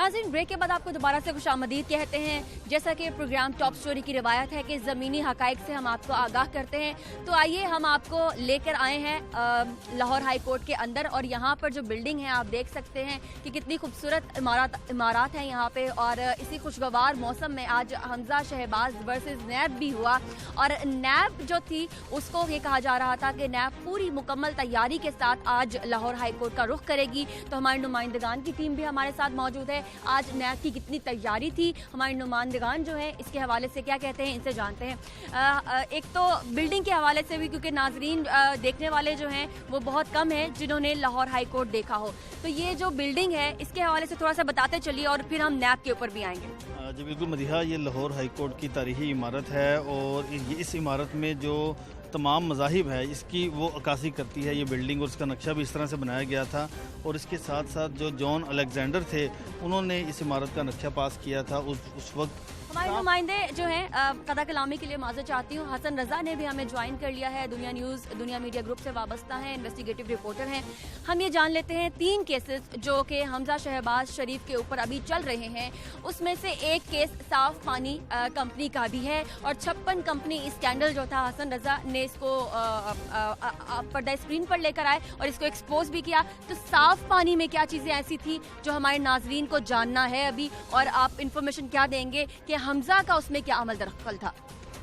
नाज़रीन, ब्रेक के बाद आपको दोबारा से खुशामदीद कहते हैं। जैसा कि प्रोग्राम टॉप स्टोरी की रिवायत है कि ज़मीनी हक़ाइक़ से हम आपको आगाह करते हैं, तो आइए हम आपको लेकर आए हैं लाहौर हाई कोर्ट के अंदर। और यहाँ पर जो बिल्डिंग है आप देख सकते हैं कि कितनी खूबसूरत इमारत हैं यहाँ पे। और इसी खुशगवार मौसम में आज हमजा शहबाज वर्सेस नैब भी हुआ। और नैब जो थी उसको ये कहा जा रहा था कि नैब पूरी मुकम्मल तैयारी के साथ आज लाहौर हाई कोर्ट का रुख करेगी। तो हमारे नुमाइंदगान की टीम भी हमारे साथ मौजूद है। आज नैब की कितनी तैयारी थी, हमारे नुमाइंदगान जो है इसके हवाले से क्या कहते हैं, इनसे जानते हैं। एक तो बिल्डिंग के हवाले से भी, क्योंकि नाजरीन देखने वाले जो हैं वो बहुत कम हैं जिन्होंने लाहौर हाई कोर्ट देखा हो, तो ये जो बिल्डिंग है इसके हवाले से थोड़ा सा बताते चलिए और फिर हम नैब के ऊपर भी आएंगे। जी बिल्कुल मदीहा, ये लाहौर हाई कोर्ट की तारीखी इमारत है और इस इमारत में जो तमाम मज़ाहिब है इसकी वो अक्कासी करती है ये बिल्डिंग। और इसका नक्शा भी इस तरह से बनाया गया था। और इसके साथ साथ जो जॉन अलेक्जेंडर थे उन्होंने इस इमारत का नक्शा पास किया था उस वक्त। हमारे नुमाइंदे जो हैं कदा कलामी के लिए माज़रत चाहती हूँ, हसन रज़ा ने भी हमें ज्वाइन कर लिया है। दुनिया न्यूज़, दुनिया मीडिया ग्रुप से वाबस्ता है, इन्वेस्टिगेटिव रिपोर्टर हैं। हम ये जान लेते हैं 3 केसेस जो कि हमजा शहबाज शरीफ के ऊपर अभी चल रहे हैं, उसमें से एक केस साफ पानी कंपनी का भी है। और 56 कंपनी स्कैंडल जो था, हसन रज़ा ने इसको पर्दा स्क्रीन पर लेकर आए और इसको एक्सपोज भी किया। तो साफ पानी में क्या चीज़ें ऐसी थी जो हमारे नाजरीन को जानना है अभी, और आप इंफॉर्मेशन क्या देंगे कि हमजा का उसमें क्या अमल दरअसल था?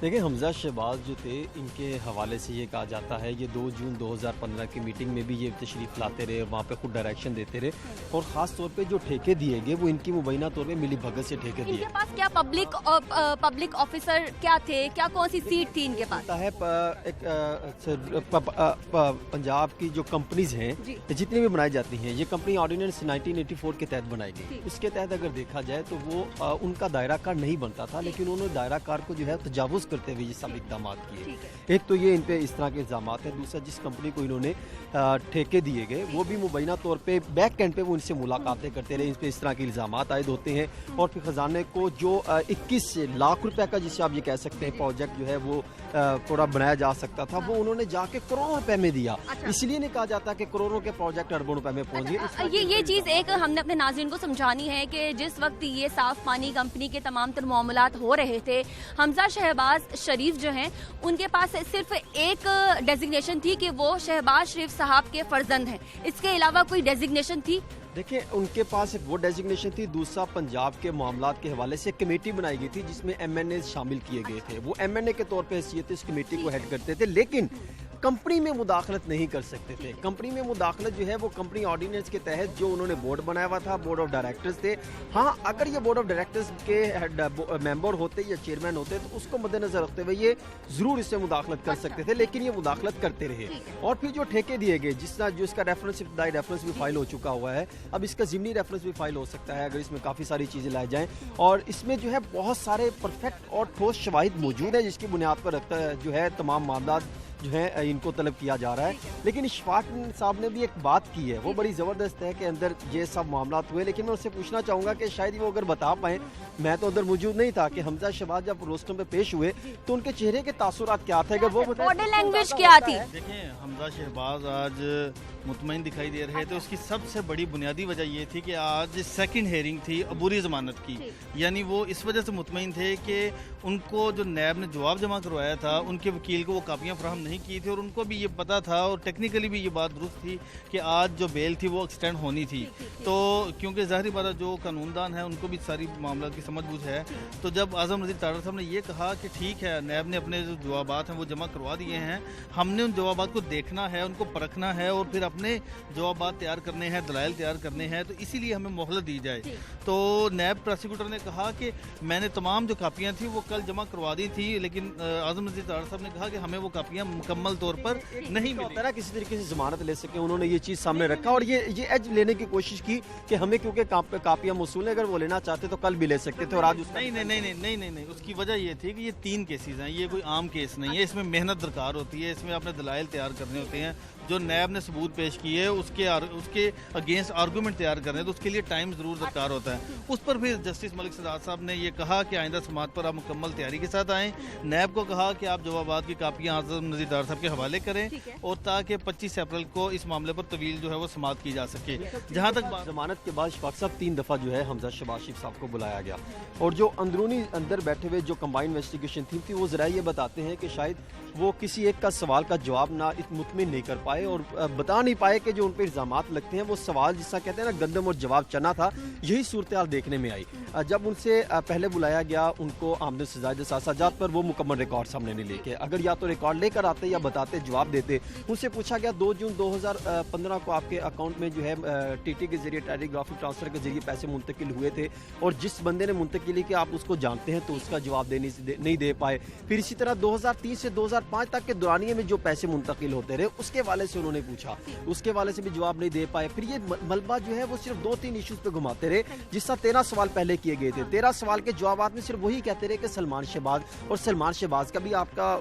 देखिए, हमजा शहबाज जो थे इनके हवाले से ये कहा जाता है ये 2 जून 2015 की मीटिंग में भी ये तशरीफ़ लाते रहे, वहाँ पे खुद डायरेक्शन देते रहे। और ख़ास तौर पे जो ठेके दिए गए वो इनकी मुबैना तौर पे मिली भगत से ठेके दिए। इनके पास क्या पब्लिक ऑफिसर क्या थे, क्या कौन सी सीट थी इनके पास? है पंजाब की जो कंपनीज हैं जितनी भी बनाई जाती हैं, ये कंपनी ऑर्डिनेंस 1984 के तहत बनाई गई। उसके तहत अगर देखा जाए तो वो उनका दायरा कार नहीं बनता था, लेकिन उन्होंने दायरा कार को जो है तजावुज़ करते हुए ये सब इक़दाम किए। एक तो ये इन पे इस तरह के इल्ज़ाम हैं। दूसरा, जिस कंपनी को इन्होंने ठेके दिए गए वो भी मुबैना तौर पे बैक एंड पे वो उनसे मुलाकातें करते रहे, इन पे इस तरह के इल्ज़ाम आयद होते हैं। और फिर खजाने को जो 21 लाख रुपए का, जिसे आप ये कह सकते हैं प्रोजेक्ट जो है वो थोड़ा बनाया जा सकता था, वो उन्होंने जाके करोड़ों रुपए में दिया। इसलिए नहीं कहा जाता कि करोड़ों के प्रोजेक्ट अरबों रुपए में पहुंच गए। ये चीज़ एक हमने अपने नाज़रीन को समझानी है कि जिस वक्त ये साफ पानी कंपनी के तमाम तर मामलात हो रहे थे, हमजा शहबाज शरीफ जो हैं उनके पास सिर्फ एक डेजिग्नेशन थी कि वो शहबाज शरीफ साहब के फर्जंद हैं। इसके अलावा कोई डेजिग्नेशन थी? देखिए, उनके पास एक वो डेजिग्नेशन थी। दूसरा, पंजाब के मामलात के हवाले से कमेटी बनाई गई थी जिसमें MNA शामिल किए गए थे। वो MNA के तौर पे हैसियत इस कमेटी को हेड करते थे, लेकिन कंपनी में मुदाखलत नहीं कर सकते थे। कंपनी में मुदाखलत जो है वो कंपनी ऑर्डिनेंस के तहत जो उन्होंने बोर्ड बनाया हुआ था, बोर्ड ऑफ डायरेक्टर्स थे। हाँ, अगर ये बोर्ड ऑफ डायरेक्टर्स के मेंबर होते या चेयरमैन होते तो उसको मद्देनजर रखते हुए ये जरूर इससे मुदाखलत कर सकते थे, लेकिन ये मुदाखलत करते रहे। और फिर जो ठेके दिए गए, जो इसका रेफरेंस भी फाइल हो चुका हुआ है, अब इसका ज़िमनी रेफरेंस भी फाइल हो सकता है अगर इसमें काफ़ी सारी चीज़ें लाई जाएं। और इसमें जो है बहुत सारे परफेक्ट और ठोस शवाहिद मौजूद है जिसकी बुनियाद पर रखता है जो है तमाम मामला जो है इनको तलब किया जा रहा है। लेकिन इशफाक साहब ने भी एक बात की है, वो बड़ी ज़बरदस्त है कि अंदर ये सब मामला हुए। लेकिन मैं उससे पूछना चाहूँगा कि शायद वो अगर बता पाएँ, मैं तो अंदर मौजूद नहीं था, कि हमजा शहबाज जब रोस्टम पे पेश हुए तो उनके चेहरे के तासुरात क्या थे, अगर वो बॉडी लैंग्वेज क्या थी? देखिए, हमजा शहबाज आज मुतमईन दिखाई दे रहे थे। उसकी सबसे बड़ी बुनियादी वजह ये थी कि आज सेकंड हेयरिंग थी अबूरी ज़मानत की, यानी वो इस वजह से मुतमईन थे कि उनको जो नैब ने जवाब जमा करवाया था उनके वकील को वो कापियाँ फराहम नहीं की थी। और उनको भी ये पता था और टेक्निकली भी ये बात दुरुस्त थी कि आज जो बेल थी वो एक्सटेंड होनी थी। तो क्योंकि ज़ाहिर बात है जो कानूनदान है उनको भी सारी मामला की समझ बूझ है। तो जब आज़म नज़ीर तारड़ साहब ने ये कहा कि ठीक है, नैब ने अपने जो जवाबात हैं वो जमा करवा दिए हैं, हमने उन जवाबात को देखना है, उनको परखना है और फिर अपने जवाबात तैयार करने हैं, दलाइल तैयार करने हैं, तो इसीलिए हमें मोहलत दी जाए। तो नैब प्रोसिक्यूटर ने कहा कि मैंने तमाम जो कापियाँ थी वो कल जमा करवा दी थी, लेकिन आज़म नज़ीर तारड़ साहब ने कहा कि हमें वो कापियाँ मुकम्मल तौर पर नहीं मिली, किसी तरीके से जमानत ले सके। उन्होंने ये चीज़ सामने रखा और ये एज लेने की कोशिश की कि हमें क्योंकि कापियाँ मौसूल है, अगर वो लेना चाहते तो कल भी ले सकते थे। और आज नहीं, उसकी वजह ये थी कि ये 3 केसेस हैं, ये कोई आम केस नहीं है। इसमें मेहनत दरकार होती है, इसमें अपने दलाइल तैयार करने होते हैं, जो नैब ने सबूत पेश किए उसके अगेंस्ट आर्गूमेंट तैयार करने, तो उसके लिए टाइम ज़रूर दरकार होता है। उस पर फिर जस्टिस मलिक सजाद साहब ने ये कहा कि आइंदा समात पर आप मुकम्मल तैयारी के साथ आएँ। नैब को कहा कि आप जवाबात की कापियाँ आज़म नज़ीर डार साहब के हवाले करें और ताकि 25 अप्रैल को इस मामले पर तवील जो है वो समात की जा सके। जहाँ तक जमानत के बाद शफाक साहब 3 दफ़ा जो है हमजा शहबाज शरीफ साहब को बुलाया गया, और जो अंदरूनी अंदर बैठे हुए जो कंबाइंड इन्वेस्टिगेशन टीम थी वो ज़रा ये बताते हैं कि शायद वो किसी एक का सवाल का जवाब ना मुतमिन नहीं कर पाए और बता नहीं पाए कि जो उन पर इल्ज़ामात लगते हैं वो सवाल जिसका कहते हैं ना गंदम और जवाब चना था। यही सूरत हाल देखने में आई। जब उनसे पहले बुलाया गया उनको आमदन सजाद साजात पर वो मुकम्मल रिकॉर्ड सामने नहीं लेके, अगर या तो रिकॉर्ड लेकर आते या बताते जवाब देते। उनसे पूछा गया 2 जून 2015 को आपके अकाउंट में जो है टीटी के जरिए टेलीग्राफिक ट्रांसफर के जरिए पैसे मुंतकिल हुए थे और जिस बंदे ने मुंतकिली की आप उसको जानते हैं, तो उसका जवाब नहीं दे पाए। फिर इसी तरह 2003 से 2005 तक के दौरानिए में जो पैसे मुंतकिल होते रहे उसके वाले से उन्होंने पूछा, उसके वाले से भी जवाब नहीं दे पाए। फिर ये मलबा जो है वो सिर्फ 2-3 इश्यूज पे घुमाते रहे, जिस तरह 13 सवाल पहले किए गए थे। 13 सवाल के जवाब में सिर्फ वही कहते रहे कि सलमान शहबाज, और सलमान शहबाज का भी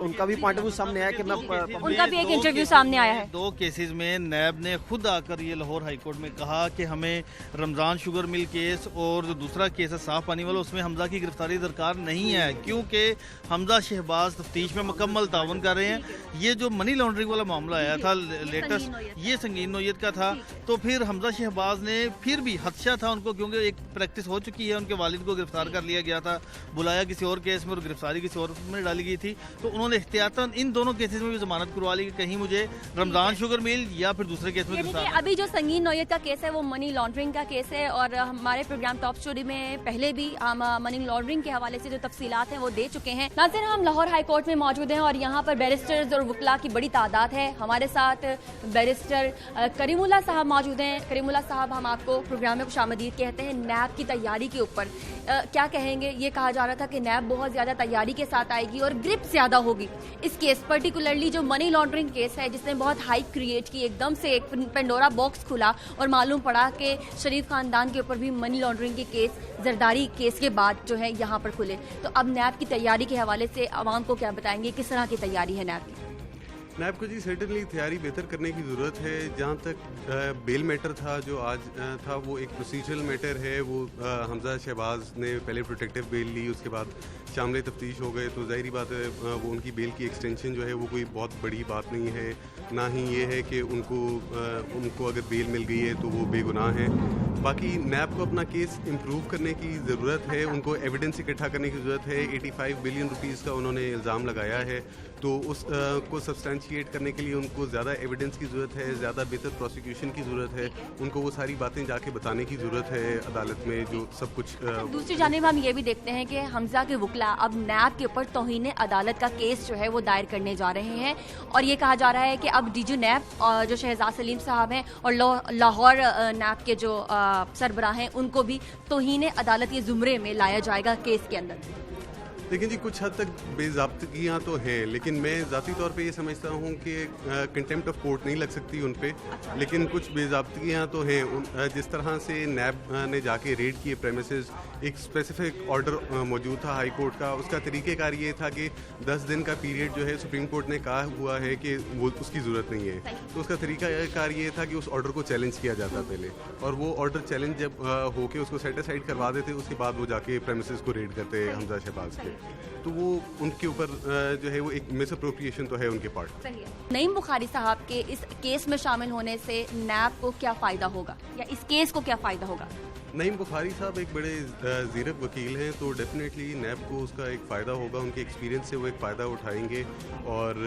उनका भी पॉइंट ऑफ व्यू सामने आया कि मैं उनका भी एक इंटरव्यू सामने आया है। 2 केसेस में नैब ने खुद आकर ये लाहौर हाई कोर्ट में कहा कि हमें रमजान शुगर मिल केस और जो दूसरा केस है साफ पानी वाला, उसमें हमजा की गिरफ्तारी दरकार नहीं है, क्योंकि हमजा शहबाज तफ्तीश में मुकम्मल तावन कर रहे हैं। ये जो मनी लॉन्ड्रिंग वाला मामला आया था लेटेस्ट, ये संगीन नौयत का था, तो फिर हमजा शहबाज ने फिर भी खदशा था उनको, क्योंकि एक प्रैक्टिस हो चुकी है, उनके वालिद को गिरफ्तार कर लिया गया था, बुलाया किसी और केस में और गिरफ्तारी किसी और में डाली गई थी, तो उन्होंने एहतियातन इन दोनों केसेस में भी जमानत करवा ली कि कहीं मुझे रमजान शुगर मिल या फिर दूसरे केस में गिरफ्तार। अभी जो संगीन नौयत का केस है वो मनी लॉन्ड्रिंग का केस है, और हमारे प्रोग्राम टॉप स्टोरी में पहले भी हम मनी लॉन्ड्रिंग के हवाले से जो तफसीलात हैं वो दे चुके हैं। नाज़रीन, हम लाहौर हाई कोर्ट में मौजूद हैं और यहाँ पर बैरिस्टर्स और वकला की बड़ी तादाद है। हमारे साथ बैरिस्टर करीमुल्लाह साहब मौजूद हैं। करीमुल्लाह साहब, हम आपको प्रोग्राम में खुशामदीद कहते हैं। नैब की तैयारी के ऊपर क्या कहेंगे? ये कहा जा रहा था कि नैब बहुत ज़्यादा तैयारी के साथ आएगी और ग्रिप ज़्यादा होगी इस केस, पर्टिकुलरली जो मनी लॉन्ड्रिंग केस है जिसने बहुत हाइप क्रिएट की। एकदम से एक पेंडोरा बॉक्स खुला और मालूम पड़ा कि शरीफ खानदान के ऊपर भी मनी लॉन्ड्रिंग के केस जरदारी केस के बाद जो है यहाँ पर खुले। तो अब नैब की तैयारी के हवाले से आवाम को क्या बताएंगे, किस तरह की तैयारी है नैब की? नैब को जी सर्टनली तैयारी बेहतर करने की ज़रूरत है। जहाँ तक बेल मैटर था जो आज था, वो एक प्रोसीजरल मैटर है। वो हमजा शहबाज ने पहले प्रोटेक्टिव बेल ली, उसके बाद शामिल तफ्तीश हो गए, तो ज़ाहिरी बात है वो उनकी बेल की एक्सटेंशन जो है वो कोई बहुत बड़ी बात नहीं है। ना ही ये है कि उनको अगर बेल मिल गई है तो वो बेगुनाह है। बाकी नैब को अपना केस इम्प्रूव करने की ज़रूरत है, उनको एविडेंस इकट्ठा करने की ज़रूरत है। 85 बिलियन रुपीज़ का उन्होंने इल्ज़ाम लगाया है, तो उस को सब्सटेंशिएट करने के लिए उनको ज़्यादा एविडेंस की ज़रूरत है, ज़्यादा बेहतर प्रोसिक्यूशन की ज़रूरत है। उनको वो सारी बातें जाके बताने की ज़रूरत है अदालत में, जो सब कुछ। दूसरी जानिब हम ये भी देखते हैं कि हमजा के वकला अब नैब के ऊपर तौहीन अदालत का केस जो है वो दायर करने जा रहे हैं, और ये कहा जा रहा है कि अब डीजी नैब जो शहजाद सलीम साहब हैं और लाहौर नैब के जो सरबराह हैं उनको भी तौहीन अदालत के ज़ुमरे में लाया जाएगा केस के अंदर। लेकिन जी कुछ हद तक बेज़ाब्तगियाँ तो हैं, लेकिन मैं ज़ाती तौर पे ये समझता हूँ कि कंटेम्प्ट ऑफ कोर्ट नहीं लग सकती उन पे, लेकिन कुछ बेज़ाब्तगियाँ तो हैं। जिस तरह से नैब ने जाके रेड किए प्रेमिसेस, एक स्पेसिफिक ऑर्डर मौजूद था हाई कोर्ट का, उसका तरीक़ेकार ये था कि 10 दिन का पीरियड जो है सुप्रीम कोर्ट ने कहा हुआ है कि वो उसकी ज़रूरत नहीं है, तो उसका तरीक़ाकार ये था कि उस ऑर्डर को चैलेंज किया जाता पहले, और वो ऑर्डर चैलेंज जब होके उसको सेटिसाइड करवा देते, उसके बाद वो जाके प्रेमिसेस को रेड करते हमजा शहबाज के, तो वो उनके ऊपर जो है वो एक मिस अप्रोप्रिएशन तो है उनके पार्ट। नईम बुखारी साहब के इस केस में शामिल होने से नैब को क्या फ़ायदा होगा, या इस केस को क्या फ़ायदा होगा? नईम बुखारी साहब एक बड़े ज़ीरक वकील हैं, तो डेफिनेटली नैब को उसका एक फ़ायदा होगा, उनके एक्सपीरियंस से वो एक फ़ायदा उठाएंगे, और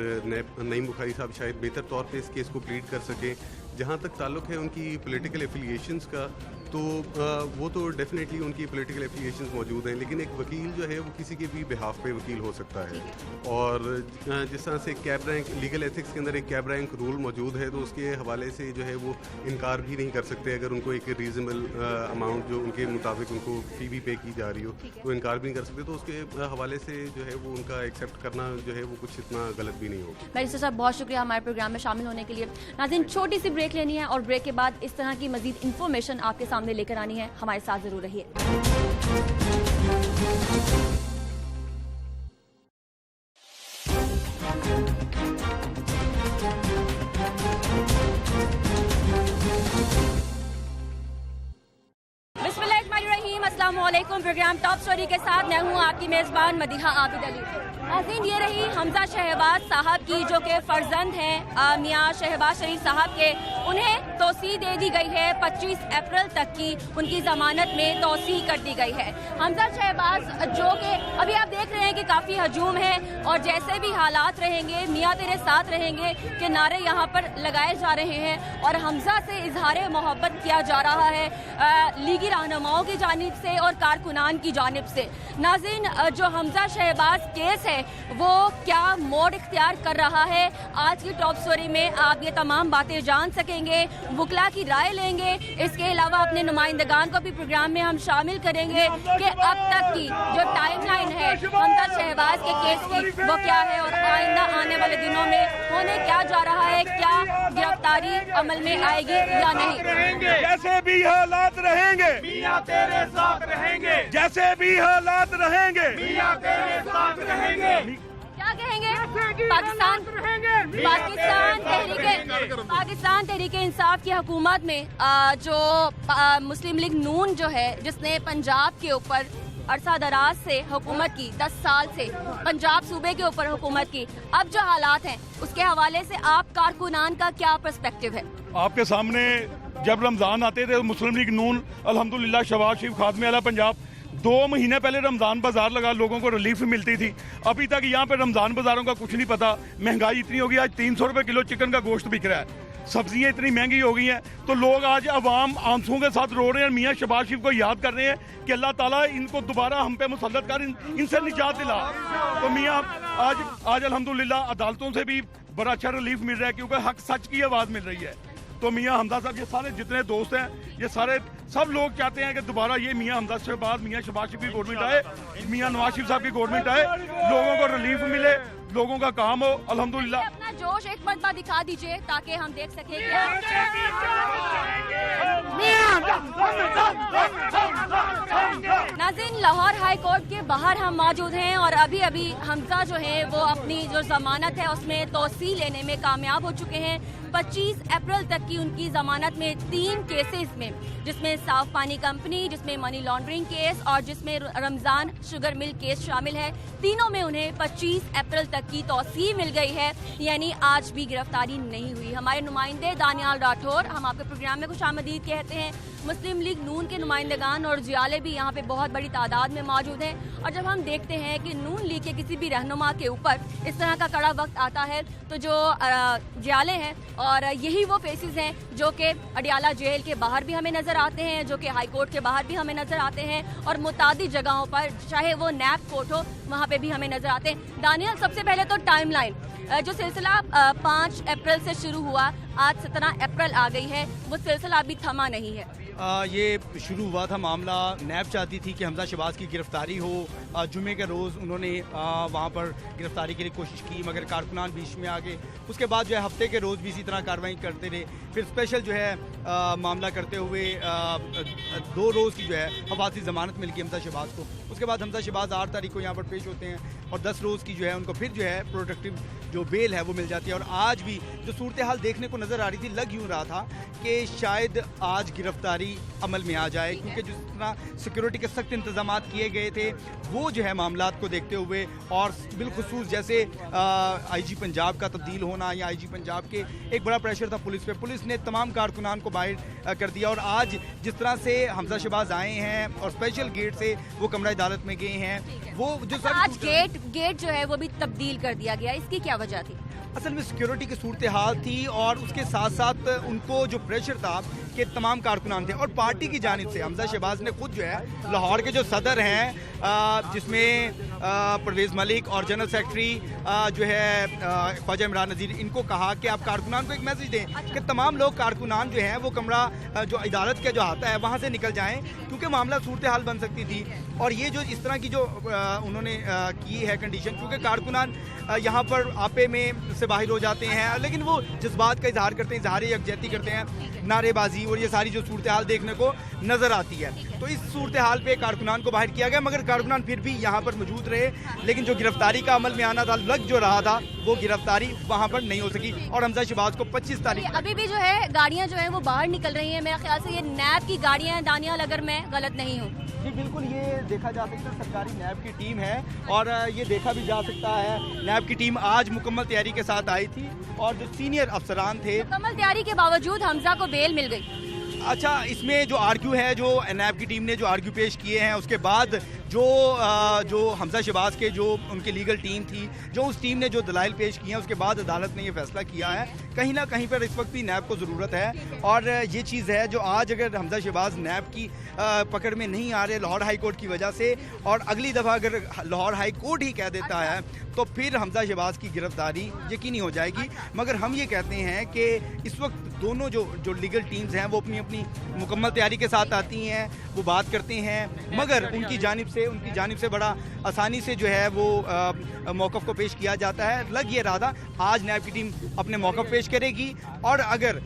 नईम बुखारी साहब शायद बेहतर तौर पे इस केस को प्लीड कर सकें। जहाँ तक ताल्लुक़ है उनकी पॉलिटिकल एफिलिएशंस का, तो वो तो डेफिनेटली उनकी पॉलिटिकल एफिलिएशंस मौजूद हैं, लेकिन एक वकील जो है वो किसी के भी बिहाफ पे वकील हो सकता है, और जिस तरह से कैब रैंक लीगल एथिक्स के अंदर एक कैब रैंक रूल मौजूद है, तो उसके हवाले से जो है वो इनकार भी नहीं कर सकते। अगर उनको एक रीजनेबल अमाउंट जो उनके मुताबिक उनको फ़ी भी पे की जा रही हो, तो इनकार भी नहीं कर सकते, तो उसके हवाले से जो है वो उनका एक्सेप्ट करना जो है वो कुछ इतना गलत भी नहीं होगा। बैरिस्टर साहब, बहुत शुक्रिया हमारे प्रोग्राम में शामिल होने के लिए। नाज़रीन, छोटी सी ब्रेक लेनी है और ब्रेक के बाद इस तरह की मज़ीद इन्फॉर्मेशन आपके सामने लेकर आनी है। हमारे साथ जरूर रहिए। वालेकुम। प्रोग्राम टॉप स्टोरी के साथ मैं हूं आपकी मेजबान मदीहा आबिद अली। नाज़रीन, ये रही हमजा शहबाज साहब की, जो कि फर्जंद हैं मियां शहबाज शरीफ साहब के। उन्हें तौसीह दे दी गई है, 25 अप्रैल तक की उनकी जमानत में तौसीह कर दी गई है। हमजा शहबाज, जो कि अभी आप देख रहे हैं कि काफ़ी हजूम है, और जैसे भी हालात रहेंगे, मियाँ तेरे साथ रहेंगे के नारे यहाँ पर लगाए जा रहे हैं, और हमजा से इजहार मोहब्बत किया जा रहा है लीगी रहनुमाओं की जानिब से और कारकुनान की जानिब से। नाज़रीन, जो हमजा शहबाज केस है वो क्या मोड़ इख्तियार कर रहा है, आज की टॉप स्टोरी में आप ये तमाम बातें जान सकेंगे, वकला की राय लेंगे। इसके अलावा अपने नुमाइंदगान को भी प्रोग्राम में हम शामिल करेंगे कि अब तक की जो टाइमलाइन है हमजा शहबाज के केस की वो क्या है, और आइंदा आने वाले दिनों में होने क्या जा रहा है, क्या गिरफ्तारी अमल में आएगी या नहीं। जैसे भी हालात रहेंगे मियां तेरे साथ रहेंगे, जैसे भी हालात रहेंगे मियां तेरे साथ रहेंगे। क्या कहेंगे? पाकिस्तान तहरीके इंसाफ की हुकूमत में जो मुस्लिम लीग नून जो है, जिसने पंजाब के ऊपर अरसा दराज से हुकूमत की, 10 साल से पंजाब सूबे के ऊपर हुकूमत की, अब जो हालात हैं उसके हवाले से आप कारकुनान का क्या पर्सपेक्टिव है? आपके सामने जब रमजान आते थे मुस्लिम लीग नून अल्हम्दुलिल्लाह शहबाज शरीफ खादमे अला पंजाब 2 महीने पहले रमज़ान बाजार लगा, लोगों को रिलीफ मिलती थी। अभी तक यहाँ पे रमज़ान बाजारों का कुछ नहीं पता। महंगाई इतनी हो गई, आज 300 रुपये किलो चिकन का गोश्त बिक रहा है, सब्जियाँ इतनी महंगी हो गई हैं, तो लोग आज अवाम आंसुओं के साथ रो रहे हैं। मियाँ शहबाज शरीफ को याद कर रहे हैं कि अल्लाह ताला इनको दोबारा हम पे मुसल्लत कर, इनसे निजात दिला। तो मियाँ आज अल्हम्दुलिल्लाह अदालतों से भी बड़ा अच्छा रिलीफ मिल रहा है, क्योंकि हक सच की आवाज़ मिल रही है। तो मियाँ हमजा साहब, ये सारे जितने दोस्त हैं, ये सारे सब लोग चाहते हैं कि दोबारा ये मियाँ हमजा शहबाज, मियाँ शहबाज शरीफ की गवर्नमेंट आए, मियाँ नवाज शरीफ साहब की गवर्नमेंट आए, लोगों को रिलीफ मिले, लोगों का काम हो। अल्हम्दुलिल्लाह अपना जोश एक मरतबा दिखा दीजिए ताकि हम देख सकें। नाज़रीन, लाहौर हाई कोर्ट के बाहर हम मौजूद हैं, और अभी अभी हमजा जो है वो अपनी जो जमानत है उसमें तौसीह लेने में कामयाब हो चुके हैं। 25 अप्रैल तक की उनकी जमानत में 3 केसेस में, जिसमें साफ पानी कंपनी, जिसमें मनी लॉन्ड्रिंग केस और जिसमें रमजान शुगर मिल केस शामिल है, तीनों में उन्हें 25 अप्रैल तक की तौसीह मिल गई है, यानी आज भी गिरफ्तारी नहीं हुई। हमारे नुमाइंदे दानियाल राठौर, हम आपके प्रोग्राम में खुशामदीद कहते हैं। मुस्लिम लीग नून के नुमाइंदगान और जियाले भी यहाँ पे बहुत बड़ी तादाद में मौजूद हैं, और जब हम देखते हैं कि नून लीग के किसी भी रहनुमा के ऊपर इस तरह का कड़ा वक्त आता है, तो जो जियाले हैं और यही वो फेसेस हैं जो कि अडियाला जेल के बाहर भी हमें नज़र आते हैं, जो कि हाई कोर्ट के बाहर भी हमें नज़र आते हैं, और मुतादिद जगहों पर, चाहे वो नैब कोर्ट हो, वहाँ पे भी हमें नज़र आते हैं। दानियल, सबसे पहले तो टाइमलाइन, जो सिलसिला 5 अप्रैल से शुरू हुआ, आज 17 अप्रैल आ गई है, वो सिलसिला अभी थमा नहीं है। ये शुरू हुआ था मामला, नैब चाहती थी कि हमजा शहबाज की गिरफ्तारी हो। जुमे के रोज़ उन्होंने वहाँ पर गिरफ्तारी के लिए कोशिश की, मगर कारकुनान बीच में आ गए। उसके बाद जो है हफ्ते के रोज़ भी इसी तरह कार्रवाई करते रहे। फिर स्पेशल जो है मामला करते हुए 2 रोज़ की जो है हफाजी ज़मानत मिल गई हमजा शहबाज को। उसके बाद हमजा शहबाज 8 तारीख को यहाँ पर पेश होते हैं, और 10 रोज़ की जो है उनको फिर जो है प्रोटेक्टिव जो बेल है वो मिल जाती है। और आज भी जो सूरत हाल देखने को नज़र आ रही थी, लग यूँ रहा था कि शायद आज गिरफ्तारी अमल में आ जाए, क्योंकि जिस तरह सिक्योरिटी के सख्त इंतजाम किए गए थे, वो जो है मामलात को देखते हुए, और बिलखुसूस जैसे IG पंजाब का तब्दील होना, या IG पंजाब के एक बड़ा प्रेशर था पुलिस पे, पुलिस ने तमाम कारकुनान को बाहर कर दिया। और आज जिस तरह से हमजा शहबाज आए हैं और स्पेशल गेट से वो कमरा अदालत में गए हैं, वो जो आज गेट जो है वो भी तब्दील कर दिया गया, इसकी क्या वजह थी? असल में सिक्योरिटी की सूरत हाल थी, और उसके साथ साथ उनको जो प्रेशर था कि तमाम कारकुनान थे, और पार्टी की जानिब से हमजा शहबाज ने खुद जो है लाहौर के जो सदर हैं, जिसमें परवेज़ मलिक और जनरल सेक्रेटरी जो है ख्वाजा इमरान नज़ीर, इनको कहा कि आप कारकुनान को एक मैसेज दें कि तमाम लोग कारकुनान जो हैं वो कमरा जो अदालत का जो आता है वहाँ से निकल जाएं, क्योंकि मामला सूरत हाल बन सकती थी। और ये जो इस तरह की जो उन्होंने की है कंडीशन, क्योंकि कारकुनान यहाँ पर आपे में से बाहर हो जाते हैं, लेकिन वो जज्बात का इजहार करते हैं, इजहार यकजहती करते हैं, नारेबाजी और ये सारी जो सूरत हाल देखने को नज़र आती है। तो इस सूरत हाल पे कारकुनान को बाहर किया गया, मगर कारकुनान फिर भी यहाँ पर मौजूद रहे, लेकिन जो गिरफ्तारी का अमल में आना था, लग जो रहा था, वो गिरफ्तारी वहाँ पर नहीं हो सकी और हमजा शहबाज को 25 तारीख अभी भी जो है गाड़ियां जो है वो बाहर निकल रही हैं। मेरे ख्याल से ये नैब की गाड़ियां हैं दानियाल, अगर मैं गलत नहीं हूँ। जी बिल्कुल, ये देखा जा सकता है सरकारी नैब की टीम है और ये देखा भी जा सकता है नैब की टीम आज मुकम्मल तैयारी के साथ आई थी और जो सीनियर अफसरान थे। मुकम्मल तैयारी के बावजूद हमजा को बेल मिल गई। अच्छा, इसमें जो आर्ग्यू है, जो नैब की टीम ने जो आर्ग्यू पेश किए हैं, उसके बाद जो हमजा शहबाज के जो उनकी लीगल टीम थी, जो उस टीम ने जो दलाइल पेश किए हैं, उसके बाद अदालत ने ये फैसला किया है। कहीं ना कहीं पर इस वक्त भी नैब को ज़रूरत है और ये चीज़ है जो आज अगर हमजा शहबाज नैब की पकड़ में नहीं आ रहे लाहौर हाई कोर्ट की वजह से, और अगली दफ़ा अगर लाहौर हाई कोर्ट ही कह देता है तो फिर हमजा शहबाज की गिरफ्तारी यकीनी हो जाएगी। मगर हम ये कहते हैं कि इस वक्त दोनों जो लीगल टीम्स हैं वो अपनी अपनी मुकम्मल तैयारी के साथ आती हैं, वो बात करते हैं, मगर उनकी जानिब से बड़ा आसानी से जो है वो मौक़िफ़ को पेश किया जाता है। लग ये रहा था आज नैब की टीम अपने मौक़िफ़ पेश करेगी और अगर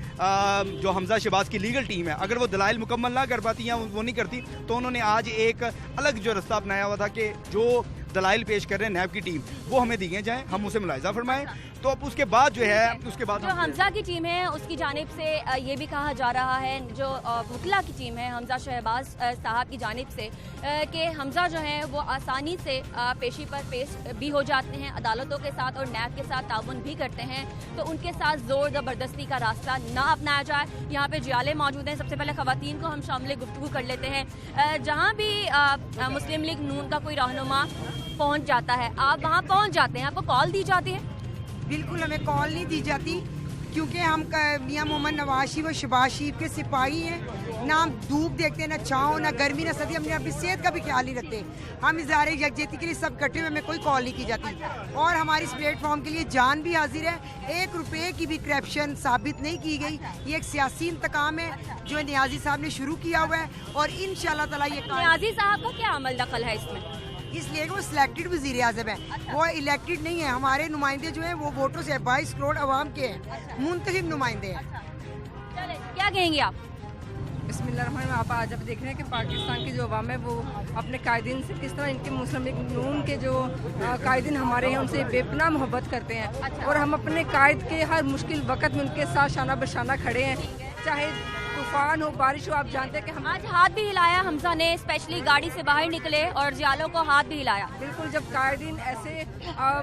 जो हमजा शहबाज की लीगल टीम है अगर वो दलाइल मुकम्मल ना कर पाती या वो नहीं करती तो उन्होंने आज एक अलग जो रास्ता अपनाया हुआ था कि जो दलाइल पेश कर रहे हैं नैब की टीम वो हमें दिए जाएं, हम उसे मुलाहिजा फरमाएं। तो अब उसके बाद जो है जो हमजा की टीम है उसकी जानिब से ये भी कहा जा रहा है, जो वकला की टीम है हमजा शहबाज साहब की जानिब से, कि हमजा जो है वो आसानी से पेशी पर पेश भी हो जाते हैं अदालतों के साथ और नैब के साथ ताउन भी करते हैं, तो उनके साथ ज़ोर ज़बरदस्ती का रास्ता ना अपनाया जाए। यहाँ पे जियाले मौजूद हैं। सबसे पहले ख़वातीन को हम शामिल गुफ्तगू कर लेते हैं। जहाँ भी मुस्लिम लीग नून का कोई रहनुमा पहुँच जाता है, आप वहाँ पहुँच जाते हैं, आपको कॉल दी जाती है? बिल्कुल हमें कॉल नहीं दी जाती क्योंकि हम मियां मोहम्मद नवाज शरीफ और शहबाज शरीफ के सिपाही हैं। ना हम धूप देखते, ना छाँव, ना गर्मी, ना सर्दी, हमने अपनी सेहत का भी ख्याल नहीं रखते। हम इज़हार यकजहती के लिए सब इकट्ठे हुए, हमें कोई कॉल नहीं की जाती और हमारी इस प्लेटफॉर्म के लिए जान भी हाजिर है। 1 रुपये की भी करप्शन साबित नहीं की गई। ये एक सियासी इंतकाम है जो नियाजी साहब ने शुरू किया हुआ है और इंशाल्लाह ताला ये नियाजी साहब का क्या अमल दखल है इसमें? इसलिए वो सिलेक्टेड वज़ीर आज़म है, वो इलेक्टेड नहीं है। हमारे नुमाइंदे जो हैं वो वोटों से 22 करोड़ आवाम के हैं, मुंतखब नुमाइंदे हैं। क्या कहेंगे आप? बिस्मिल्लाहिर्रहमानिर्रहीम। आप आज देख रहे हैं कि पाकिस्तान की जो अवाम है वो अपने कायदीन से किस तरह, इनके मुस्लिम लीग नून के जो कायदीन हमारे हैं उनसे बेपनाह मोहब्बत करते हैं और हम अपने कायद के हर मुश्किल वक्त में उनके साथ शाना बशाना खड़े हैं, चाहे तूफान हो, बारिश हो। आप जानते हैं कि हम आज हाथ भी हिलाया हमजा ने, स्पेशली गाड़ी से बाहर निकले और जियालों को हाथ भी हिलाया। बिल्कुल, जब कायदीन ऐसे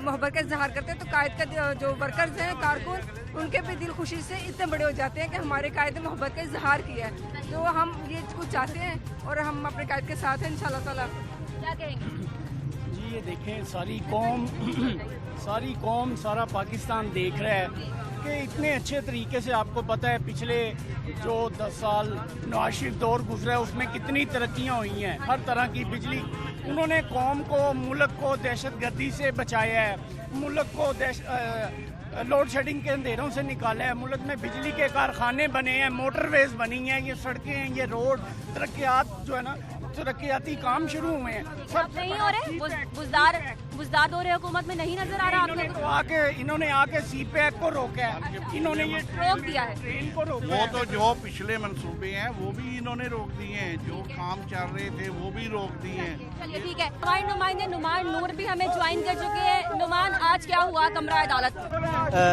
मोहब्बत का इजहार करते हैं तो कायद का जो वर्कर्स हैं, कारकुन, उनके भी दिल खुशी से इतने बड़े हो जाते हैं कि हमारे कायद ने मोहब्बत का इजहार किया है। तो हम ये कुछ चाहते हैं और हम अपने कायद के साथ हैं इंशाल्लाह ताला। क्या कहेंगे जी? ये देखें, सारी कौम सारा पाकिस्तान देख रहा है कि इतने अच्छे तरीके से, आपको पता है पिछले जो 10 साल नवाज शरीफ दौर गुजरा है उसमें कितनी तरक्कियाँ हुई हैं। हर तरह की बिजली, उन्होंने कौम को, मुल्क को दहशतगर्दी से बचाया है, मुल्क को लोड शेडिंग के अंधेरों से निकाला है, मुल्क में बिजली के कारखाने बने हैं, मोटरवेज बनी हैं, ये सड़कें हैं, ये रोड, तरक्यात जो है ना, तरक्याती काम शुरू हुए हैं। सब नहीं हो रहे, बुजदार दौरे हुकूमत में नहीं नजर आ रहा आपको? इन्होंने आके CPAC को रोका है, इन्होंने ये रोक दिया है, ट्रेन को रोका वो है। तो जो पिछले मंसूबे हैं वो भी इन्होंने रोक दिए हैं, जो काम चल रहे थे वो भी रोक दिए हैं। चलिए ठीक है। हमारे नुमाइंदे नुमान नूर भी हमें ज्वाइन कर चुके हैं। नुमान, आज क्या हुआ कमरा अदालत?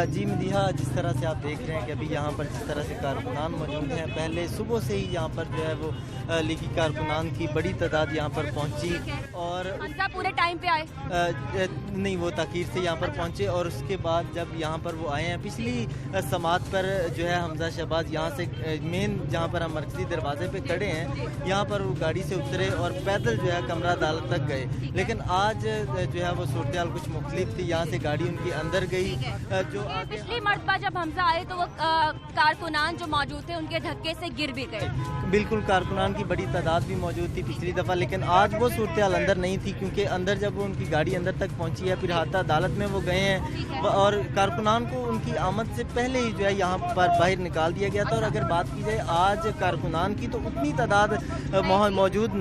जी मदीहा, जिस तरह से आप देख रहे हैं कि अभी यहाँ पर जिस तरह से कारकुनान मौजूद हैं, पहले सुबह से ही यहाँ पर जो है वो लीगी कारकुनान की बड़ी तादाद यहाँ पर पहुँची और हमजा पूरे टाइम पे आए? नहीं, वो ताख़ीर से यहाँ पर पहुँचे और उसके बाद जब यहाँ पर वो आए हैं, पिछली समात पर जो है हमजा शहबाज यहाँ से मेन जहाँ पर हम मरकज़ी दरवाजे पे खड़े हैं, यहाँ पर वो गाड़ी से उतरे और पैदल जो है कमरा अदालत तक गए। लेकिन आज जो है वो सूरत हाल कुछ मुख्तलिफ थी, यहाँ से गाड़ी उनकी अंदर गई। जो पिछली मरतबा जब हमजा आए तो वो कारकुनान जो मौजूद थे उनके धक्के से गिर भी गए। बिल्कुल, कारकुनान की बड़ी तादाद भी मौजूद थी पिछली दफ़ा, लेकिन आज वो सूरत हाल अंदर नहीं थी क्योंकि अंदर जब वो उनकी गाड़ी अंदर तक पहुंची है, फिर हाथा अदालत में वो गए हैं और कारकुनान को उनकी आमद से पहले ही जो है यहाँ पर बाहर निकाल दिया गया था। और अगर बात की जाए आज कारकुनान की तो उतनी तादाद मौजूद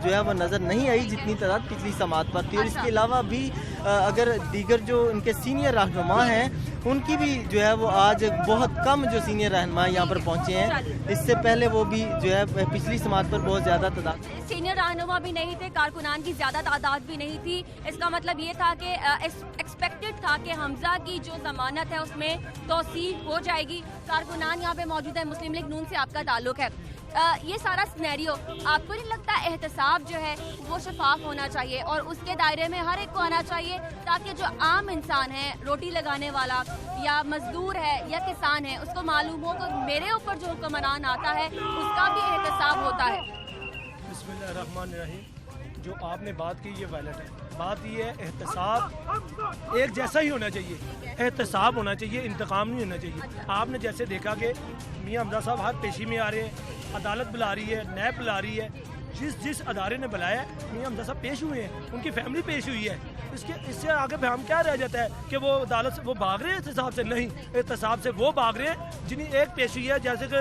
जो है वो नज़र नहीं आई जितनी तादाद पिछली समात पर थी। और इसके अलावा भी अगर दीगर जो उनके सीनियर रहनुमा हैं उनकी भी जो है वो आज बहुत कम जो सीनियर रहनुमा यहाँ पर पहुँचे हैं, इससे पहले वो भी जो है पिछली समात पर बहुत ज़्यादा तादाद। सीनियर रहनुमा भी नहीं थे, कारकुनान की ज़्यादा तादाद भी नहीं थी। इसका मतलब ये था कि एक्सपेक्टेड था कि हमजा की जो जमानत है उसमें तौसीह हो जाएगी। कारकुनान यहाँ पे मौजूद है, मुस्लिम लीग नून से आपका ताल्लुक है। ये सारा सिनेरियो आपको नहीं लगता एहतसाब जो है वो शफाफ होना चाहिए और उसके दायरे में हर एक को आना चाहिए, ताकि जो आम इंसान है, रोटी लगाने वाला या मजदूर है या किसान है, उसको मालूम हो कि मेरे ऊपर जो हुक्मरान आता है उसका भी एहतसाब होता है। बिस्मिल्लाहिर्रहमानिर्रहीम। जो आपने बात की ये वैलिड है। बात ये है एहतसाब एक जैसा ही होना चाहिए, एहतसाब होना चाहिए, इंतकाम नहीं होना चाहिए। आपने जैसे देखा कि मियां हमजा साहब हाथ पेशी में आ रहे हैं, अदालत बुला रही है, नैब बुला रही है, जिस अदारे ने बुलाया है मियां हमजा साहब पेश हुए हैं, उनकी फैमिली पेश हुई है। इससे आगे फिर हम क्या रह जाता है कि वो अदालत से वो भाग रहे हैं एहतसाब से? नहीं, एहतसाब से वो भाग रहे हैं जिन्हें एक पेशी है, जैसे कि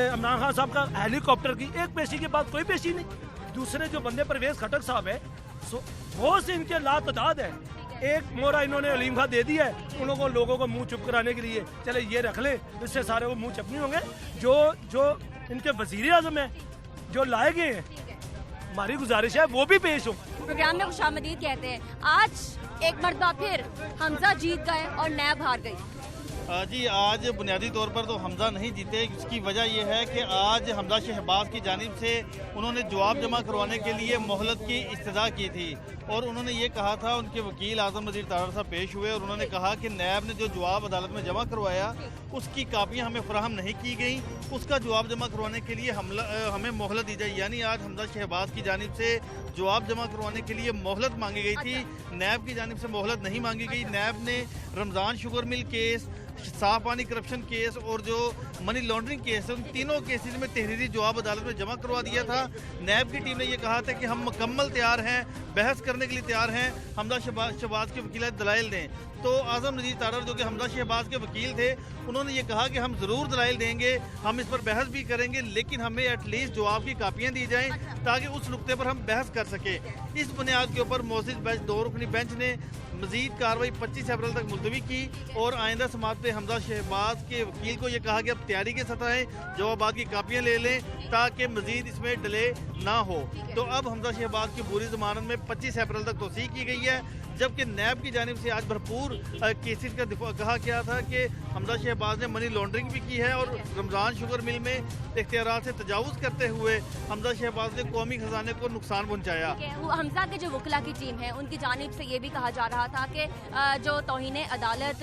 इमरान खान साहब का हेलीकॉप्टर की एक पेशी के बाद कोई पेशी नहीं। दूसरे जो बंदे परवेज खटक साहब है, बहुत से इनके लातदाद है। एक मोहरा इन्होंने अलीम खां दे दिया है उन लोगों को मुंह चुप कराने के लिए, चले ये रख लें, इससे सारे वो मुंह चुप नहीं होंगे। जो इनके वजीर आजम है, जो लाए गए हैं, हमारी गुजारिश है वो भी पेश हो। प्रोग्राम में खुशामदीद कहते हैं। आज एक मरतबा फिर हमजा जीत गए और नैब हार गई। जी, आज बुनियादी तौर पर तो हमजा नहीं जीते। इसकी वजह यह है कि आज हमजा शहबाज की जानिब से उन्होंने जवाब जमा करवाने के लिए मोहलत की इस्तदा की थी और उन्होंने ये कहा था, उनके वकील आज़म नज़ीर तारड़ साहब पेश हुए और उन्होंने कहा कि नैब ने जो जवाब अदालत में जमा करवाया उसकी कापियाँ हमें फराहम नहीं की गई, उसका जवाब जमा करवाने के लिए हमें मोहलत दी जाए। यानी आज हमजा शहबाज की जानिब से जवाब जमा करवाने के लिए मोहलत मांगी गई थी, नैब की जानिब से मोहलत नहीं मांगी गई। नैब ने रमज़ान शुगर मिल केस, साफ पानी करप्शन केस और जो मनी लॉन्ड्रिंग केस है, उन तीनों केसेस में तहरीरी जवाब अदालत में जमा करवा दिया था। नैब की टीम ने यह कहा था कि हम मुकम्मल तैयार हैं, बहस करने के लिए तैयार हैं, हमजा शहबाज के वकील दलाइल दें। तो आज़म नज़ीर तारड़ जो कि हमजा शहबाज के वकील थे, उन्होंने ये कहा कि हम ज़रूर दलाइल देंगे, हम इस पर बहस भी करेंगे, लेकिन हमें एटलीस्ट जवाब की कापियाँ दी जाएँ ताकि उस नुक्ते पर हम बहस कर सकें। इस बुनियाद के ऊपर मोअज़्ज़िज़ बेंच, 2 रुकनी बेंच ने मज़ीद कार्रवाई 25 अप्रैल तक मुलतवी की और आइंदा समाअत पे हमजा शहबाज के वकील को ये कहा कि अब तैयारी के सतह है, जवाबात की कापियाँ ले लें ताकि मज़ीद इसमें डिले ना हो। तो अब हमजा शहबाज की पूरी ज़मानत में 25 अप्रैल तक तौसीह की गई है, जबकि नैब की जानिब से आज भरपूर केसेस का दिफा कहा गया था कि हमजा शहबाज ने मनी लॉन्ड्रिंग भी की है और रमज़ान शुगर मिल में इख्तियारात से तजावुज़ करते हुए हमजा शहबाज ने कौमी खजाने को नुकसान पहुँचाया। हमजा के जो वकला की टीम है उनकी जानिब से ये भी कहा जा रहा था कि जो तौहीन अदालत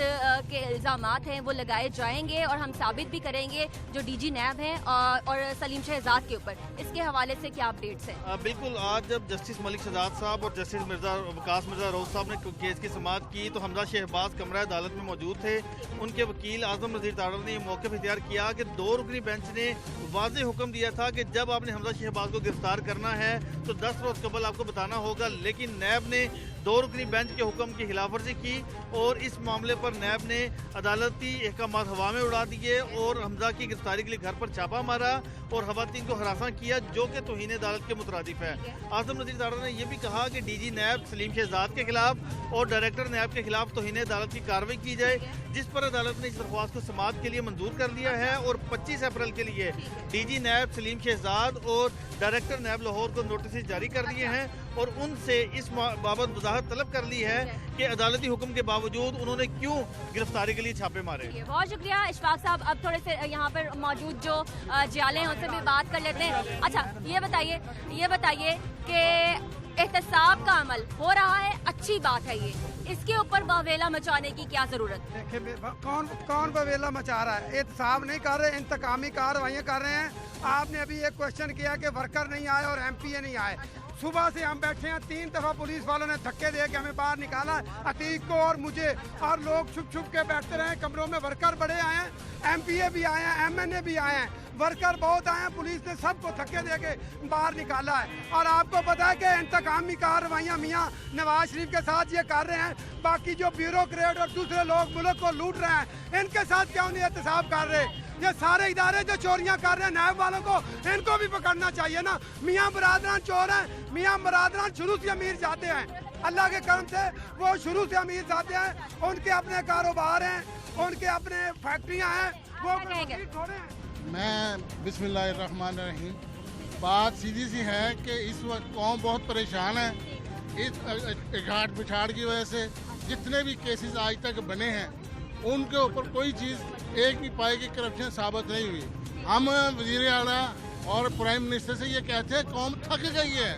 के इल्ज़ामात हैं वो लगाए जाएंगे और हम साबित भी करेंगे जो DG नैब हैं और सलीम शहजाद के ऊपर। इसके हवाले से क्या अपडेट्स हैं? बिल्कुल, आज जब जस्टिस मलिक शहजाद साहब और जस्टिस वकास मिर्जा रऊफ साहब ने केस की समाअत की तो हमजा शहबाज कमरा अदालत में मौजूद थे। उनके वकील आज़म नज़ीर तारड़ ने यह मौक़िफ़ इख्तियार किया कि 2 रुकनी बेंच ने वाज़ेह हुक्म दिया था कि जब आपने हमजा शहबाज को गिरफ्तार करना है तो 10 रोज़ कबल आपको बताना होगा, लेकिन नैब ने 2 रुकनी बेंच के हुक्म की खिलाफवर्जी की और इस मामले पर नैब ने अदालती अहकामात हवा में उड़ा दिए और हमजा की गिरफ्तारी के लिए घर पर छापा मारा और खवातीन को हरासा किया, जो कि तौहीन अदालत के मुतरादिफ है। आज़म नज़ीर तारड़ ने यह भी कहा कि DG नैब सलीम शहजाद के खिलाफ और डायरेक्टर नैब के खिलाफ तौहीन अदालत की कार्रवाई की जाए, जिस पर अदालत ने इस दरख्वास्त को समाअत के लिए मंजूर कर लिया है और 25 अप्रैल के लिए DG नैब सलीम शहजाद और डायरेक्टर नैब लाहौर को नोटिस जारी कर दिए हैं और उनसे इस बाबत वजाहत तलब कर ली है कि अदालती हुक्म के बावजूद उन्होंने क्यों गिरफ्तारी के लिए छापे मारे। बहुत शुक्रिया इशफाक साहब। अब थोड़े से यहाँ पर मौजूद जो जियाले हैं उनसे भी बात कर लेते हैं। अच्छा, ये बताइए कि एहतसाब का अमल हो रहा है, अच्छी बात है, ये इसके ऊपर बवेला मचाने की क्या जरूरत? देखिए, कौन बवेला मचा रहा है? एहतसाब नहीं कर रहे, इंतकामी कार्रवाइयाँ कर रहे हैं। आपने अभी एक क्वेश्चन किया कि वर्कर नहीं आए और MPA नहीं आए। सुबह से हम बैठे हैं, 3 दफ़ा पुलिस वालों ने धक्के दे के हमें बाहर निकाला, अतीक को और मुझे, और लोग छुप के बैठते रहे कमरों में। वर्कर बड़े आए हैं, MPA भी आए हैं, MNA भी आए हैं, वर्कर बहुत आए हैं, पुलिस ने सबको धक्के दे के बाहर निकाला है। और आपको पता है कि इंतकामी कार्रवाइयाँ मियाँ नवाज शरीफ के साथ ये कर रहे हैं, बाकी जो ब्यूरोक्रेट और दूसरे लोग मुल्क को लूट रहे हैं, इनके साथ क्यों नहीं एहतसाब कर रहे? ये सारे इदारे जो चोरियां कर रहे हैं नैब वालों को, इनको भी पकड़ना चाहिए ना। मियाँ बरादरान चोर हैं, मियाँ बरादरान शुरू से अमीर जाते हैं, अल्लाह के करम से वो शुरू से अमीर जाते हैं, उनके अपने कारोबार हैं, उनके अपने फैक्ट्रियां हैं, वो थोड़े हैं। मैं बिस्मिल्लाहिर्रहमानिर्रहीम, बात सीधी सी है कि इस वक्त कौम बहुत परेशान है इस इकाट पिछाड़ की वजह से। जितने भी केसेस आज तक बने हैं उनके ऊपर कोई चीज़ एक भी पाई की करप्शन साबित नहीं हुई। हम वज़ीर आला और प्राइम मिनिस्टर से ये कहते हैं कौम थक गई है,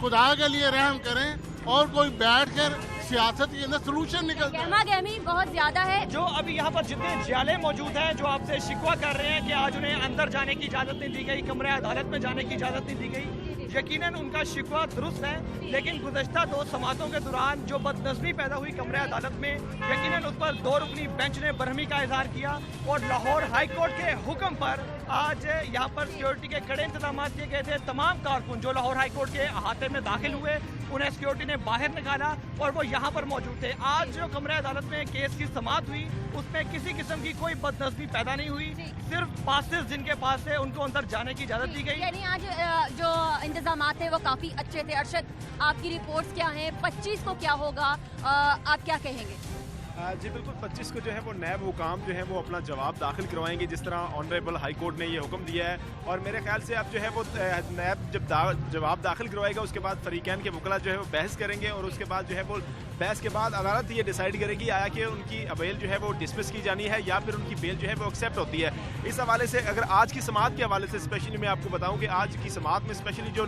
खुदा के लिए रहम करें और कोई बैठ कर सियासत के अंदर सोल्यूशन निकलता है। गहमा-गहमी बहुत ज्यादा है। जो अभी यहाँ पर जितने जियाले मौजूद हैं जो आपसे शिकवा कर रहे हैं कि आज उन्हें अंदर जाने की इजाज़त नहीं दी गई, कमरे अदालत में जाने की इजाज़त नहीं दी गई, यकीनन उनका शिकवा दुरुस्त है, लेकिन गुज़श्ता 2 समातों के दौरान जो बदनज़मी पैदा हुई कमरे अदालत में, यकीनन उस पर 2 रुकनी बेंच ने बरहमी का इजहार किया और लाहौर हाई कोर्ट के हुक्म पर आज यहाँ पर सिक्योरिटी के कड़े इंतजाम किए गए थे। तमाम कारकुन जो लाहौर हाई कोर्ट के अहाते में दाखिल हुए उन्हें सिक्योरिटी ने बाहर निकाला और वो यहाँ पर मौजूद थे। आज जो कमरे अदालत में केस की समाअत हुई उसमें किसी किस्म की कोई बदनज़मी पैदा नहीं हुई, सिर्फ पासेस जिनके पास है उनको अंदर जाने की इजाज़त दी गई। यानी आज जो इंतजाम थे वो काफ़ी अच्छे थे। अरशद, आपकी रिपोर्ट्स क्या हैं? 25 को क्या होगा, आप क्या कहेंगे? जी बिल्कुल, 25 को जो है वो नैब हुकाम जो है वो अपना जवाब दाखिल करवाएंगे, जिस तरह ऑनरेबल हाई कोर्ट ने ये हुक्म दिया है। और मेरे ख्याल से अब जो है वो नैब जब जवाब दाखिल करवाएगा उसके बाद फरीकैन के वकला जो है वो बहस करेंगे और उसके बाद जो है वो बहस के बाद अदालत ये डिसाइड करेगी आया कि उनकी बेल जो है वो डिसमिस की जानी है या फिर उनकी बेल जो है वो एक्सेप्ट होती है। इस हवाले से अगर आज की समाअत के हवाले से स्पेशली मैं आपको बताऊं कि आज की समाअत में स्पेशली जो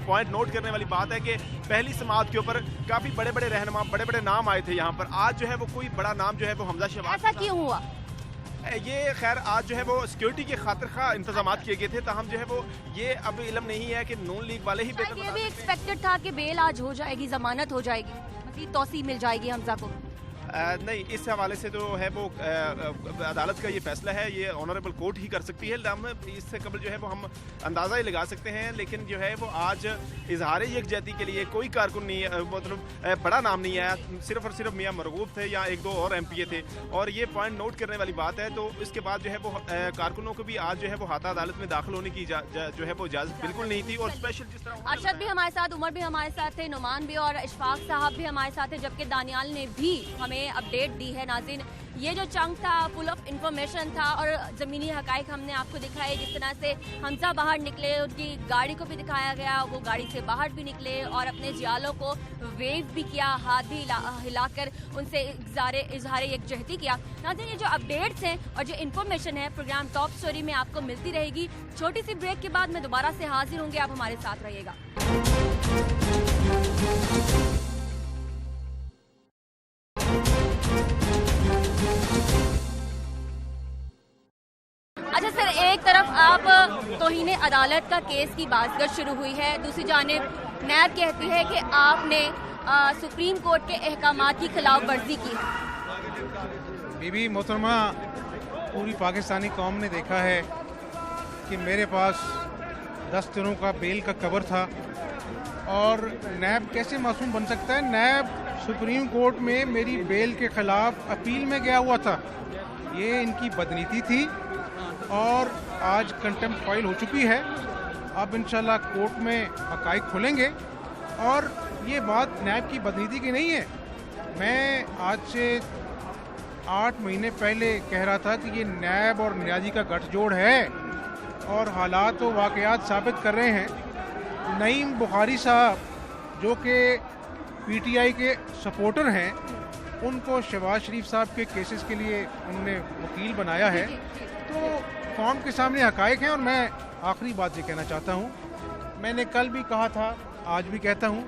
पॉइंट नोट करने वाली बात है कि पहली समाअत के ऊपर काफ़ी बड़े बड़े रहनुमा, बड़े बड़े नाम आए थे यहाँ पर। आज जो है वो कोई बड़ा नाम जो है वो हमजा शहबाज। ऐसा क्यों हुआ? ये खैर आज जो है वो सिक्योरिटी के खातिर खा इंतजाम किए गए थे, ताहम जो है वो ये अब इल्म नहीं है कि नून लीग वाले ही ये भी एक्सपेक्टेड था कि बेल आज हो जाएगी, जमानत हो जाएगी, मज़ीद तौसीह मिल जाएगी हमजा को। नहीं, इस हवाले से जो है वो अदालत का ये फैसला है, ये ऑनरेबल कोर्ट ही कर सकती है। हम इससे कबल जो है वो हम अंदाज़ा ही लगा सकते हैं, लेकिन जो है वो आज इजहार यकजहती के लिए कोई कारकुन नहीं, मतलब बड़ा नाम नहीं आया, सिर्फ और सिर्फ मियां मरगूब थे या 1-2 और MPA थे। और ये पॉइंट नोट करने वाली बात है। तो इसके बाद जो है वो कारकुनों को भी आज जो है वो हाथा अदालत में दाखिल होने की जो है वो इजाज़त बिल्कुल नहीं थी। और स्पेशल जिस तरह अरशद भी हमारे साथ, उमर भी हमारे साथ थे, नुमान भी और इशफाक साहब भी हमारे साथ थे, जबकि दानियाल ने भी हमें अपडेट दी है। नाज़रीन, ये जो चंक था फुल ऑफ इंफॉर्मेशन था और ज़मीनी हकाइक हमने आपको दिखाए, जिस तरह से हमजा बाहर निकले, उनकी गाड़ी को भी दिखाया गया, वो गाड़ी से बाहर भी निकले और अपने जियालों को वेव भी किया, हाथ भी हिलाकर उनसे इजहार यकजहती किया। नाज़रीन, ये जो अपडेट्स हैं और जो इन्फॉर्मेशन है प्रोग्राम टॉप स्टोरी में आपको मिलती रहेगी। छोटी सी ब्रेक के बाद मैं दोबारा से हाजिर होंगे, आप हमारे साथ रहिएगा। अच्छा सर, एक तरफ आप तौहीन अदालत का केस की बातचीत शुरू हुई है, दूसरी जानिब नैब कहती है कि आपने सुप्रीम कोर्ट के अहकामात की खिलाफ वर्जी की है। बीबी मोहतरमा, पूरी पाकिस्तानी कौम ने देखा है कि मेरे पास 10 दिनों का बेल का कवर था और नैब कैसे मासूम बन सकता है। नैब सुप्रीम कोर्ट में मेरी बेल के खिलाफ अपील में गया हुआ था। ये इनकी बदनीति थी और आज कंटेम्प्ट फाइल हो चुकी है। अब इंशाल्लाह कोर्ट में हकाइक खुलेंगे और ये बात नैब की बदनीति की नहीं है। मैं आज से 8 महीने पहले कह रहा था कि ये नैब और नियाजी का गठजोड़ है और हालात व वाक़यात साबित कर रहे हैं। नईम बुखारी साहब जो कि PTI के सपोर्टर हैं, उनको शहबाज शरीफ साहब के केसेस के लिए उन्होंने वकील बनाया है। तो कौम के सामने हकायक हैं और मैं आखिरी बात ये कहना चाहता हूँ, मैंने कल भी कहा था, आज भी कहता हूँ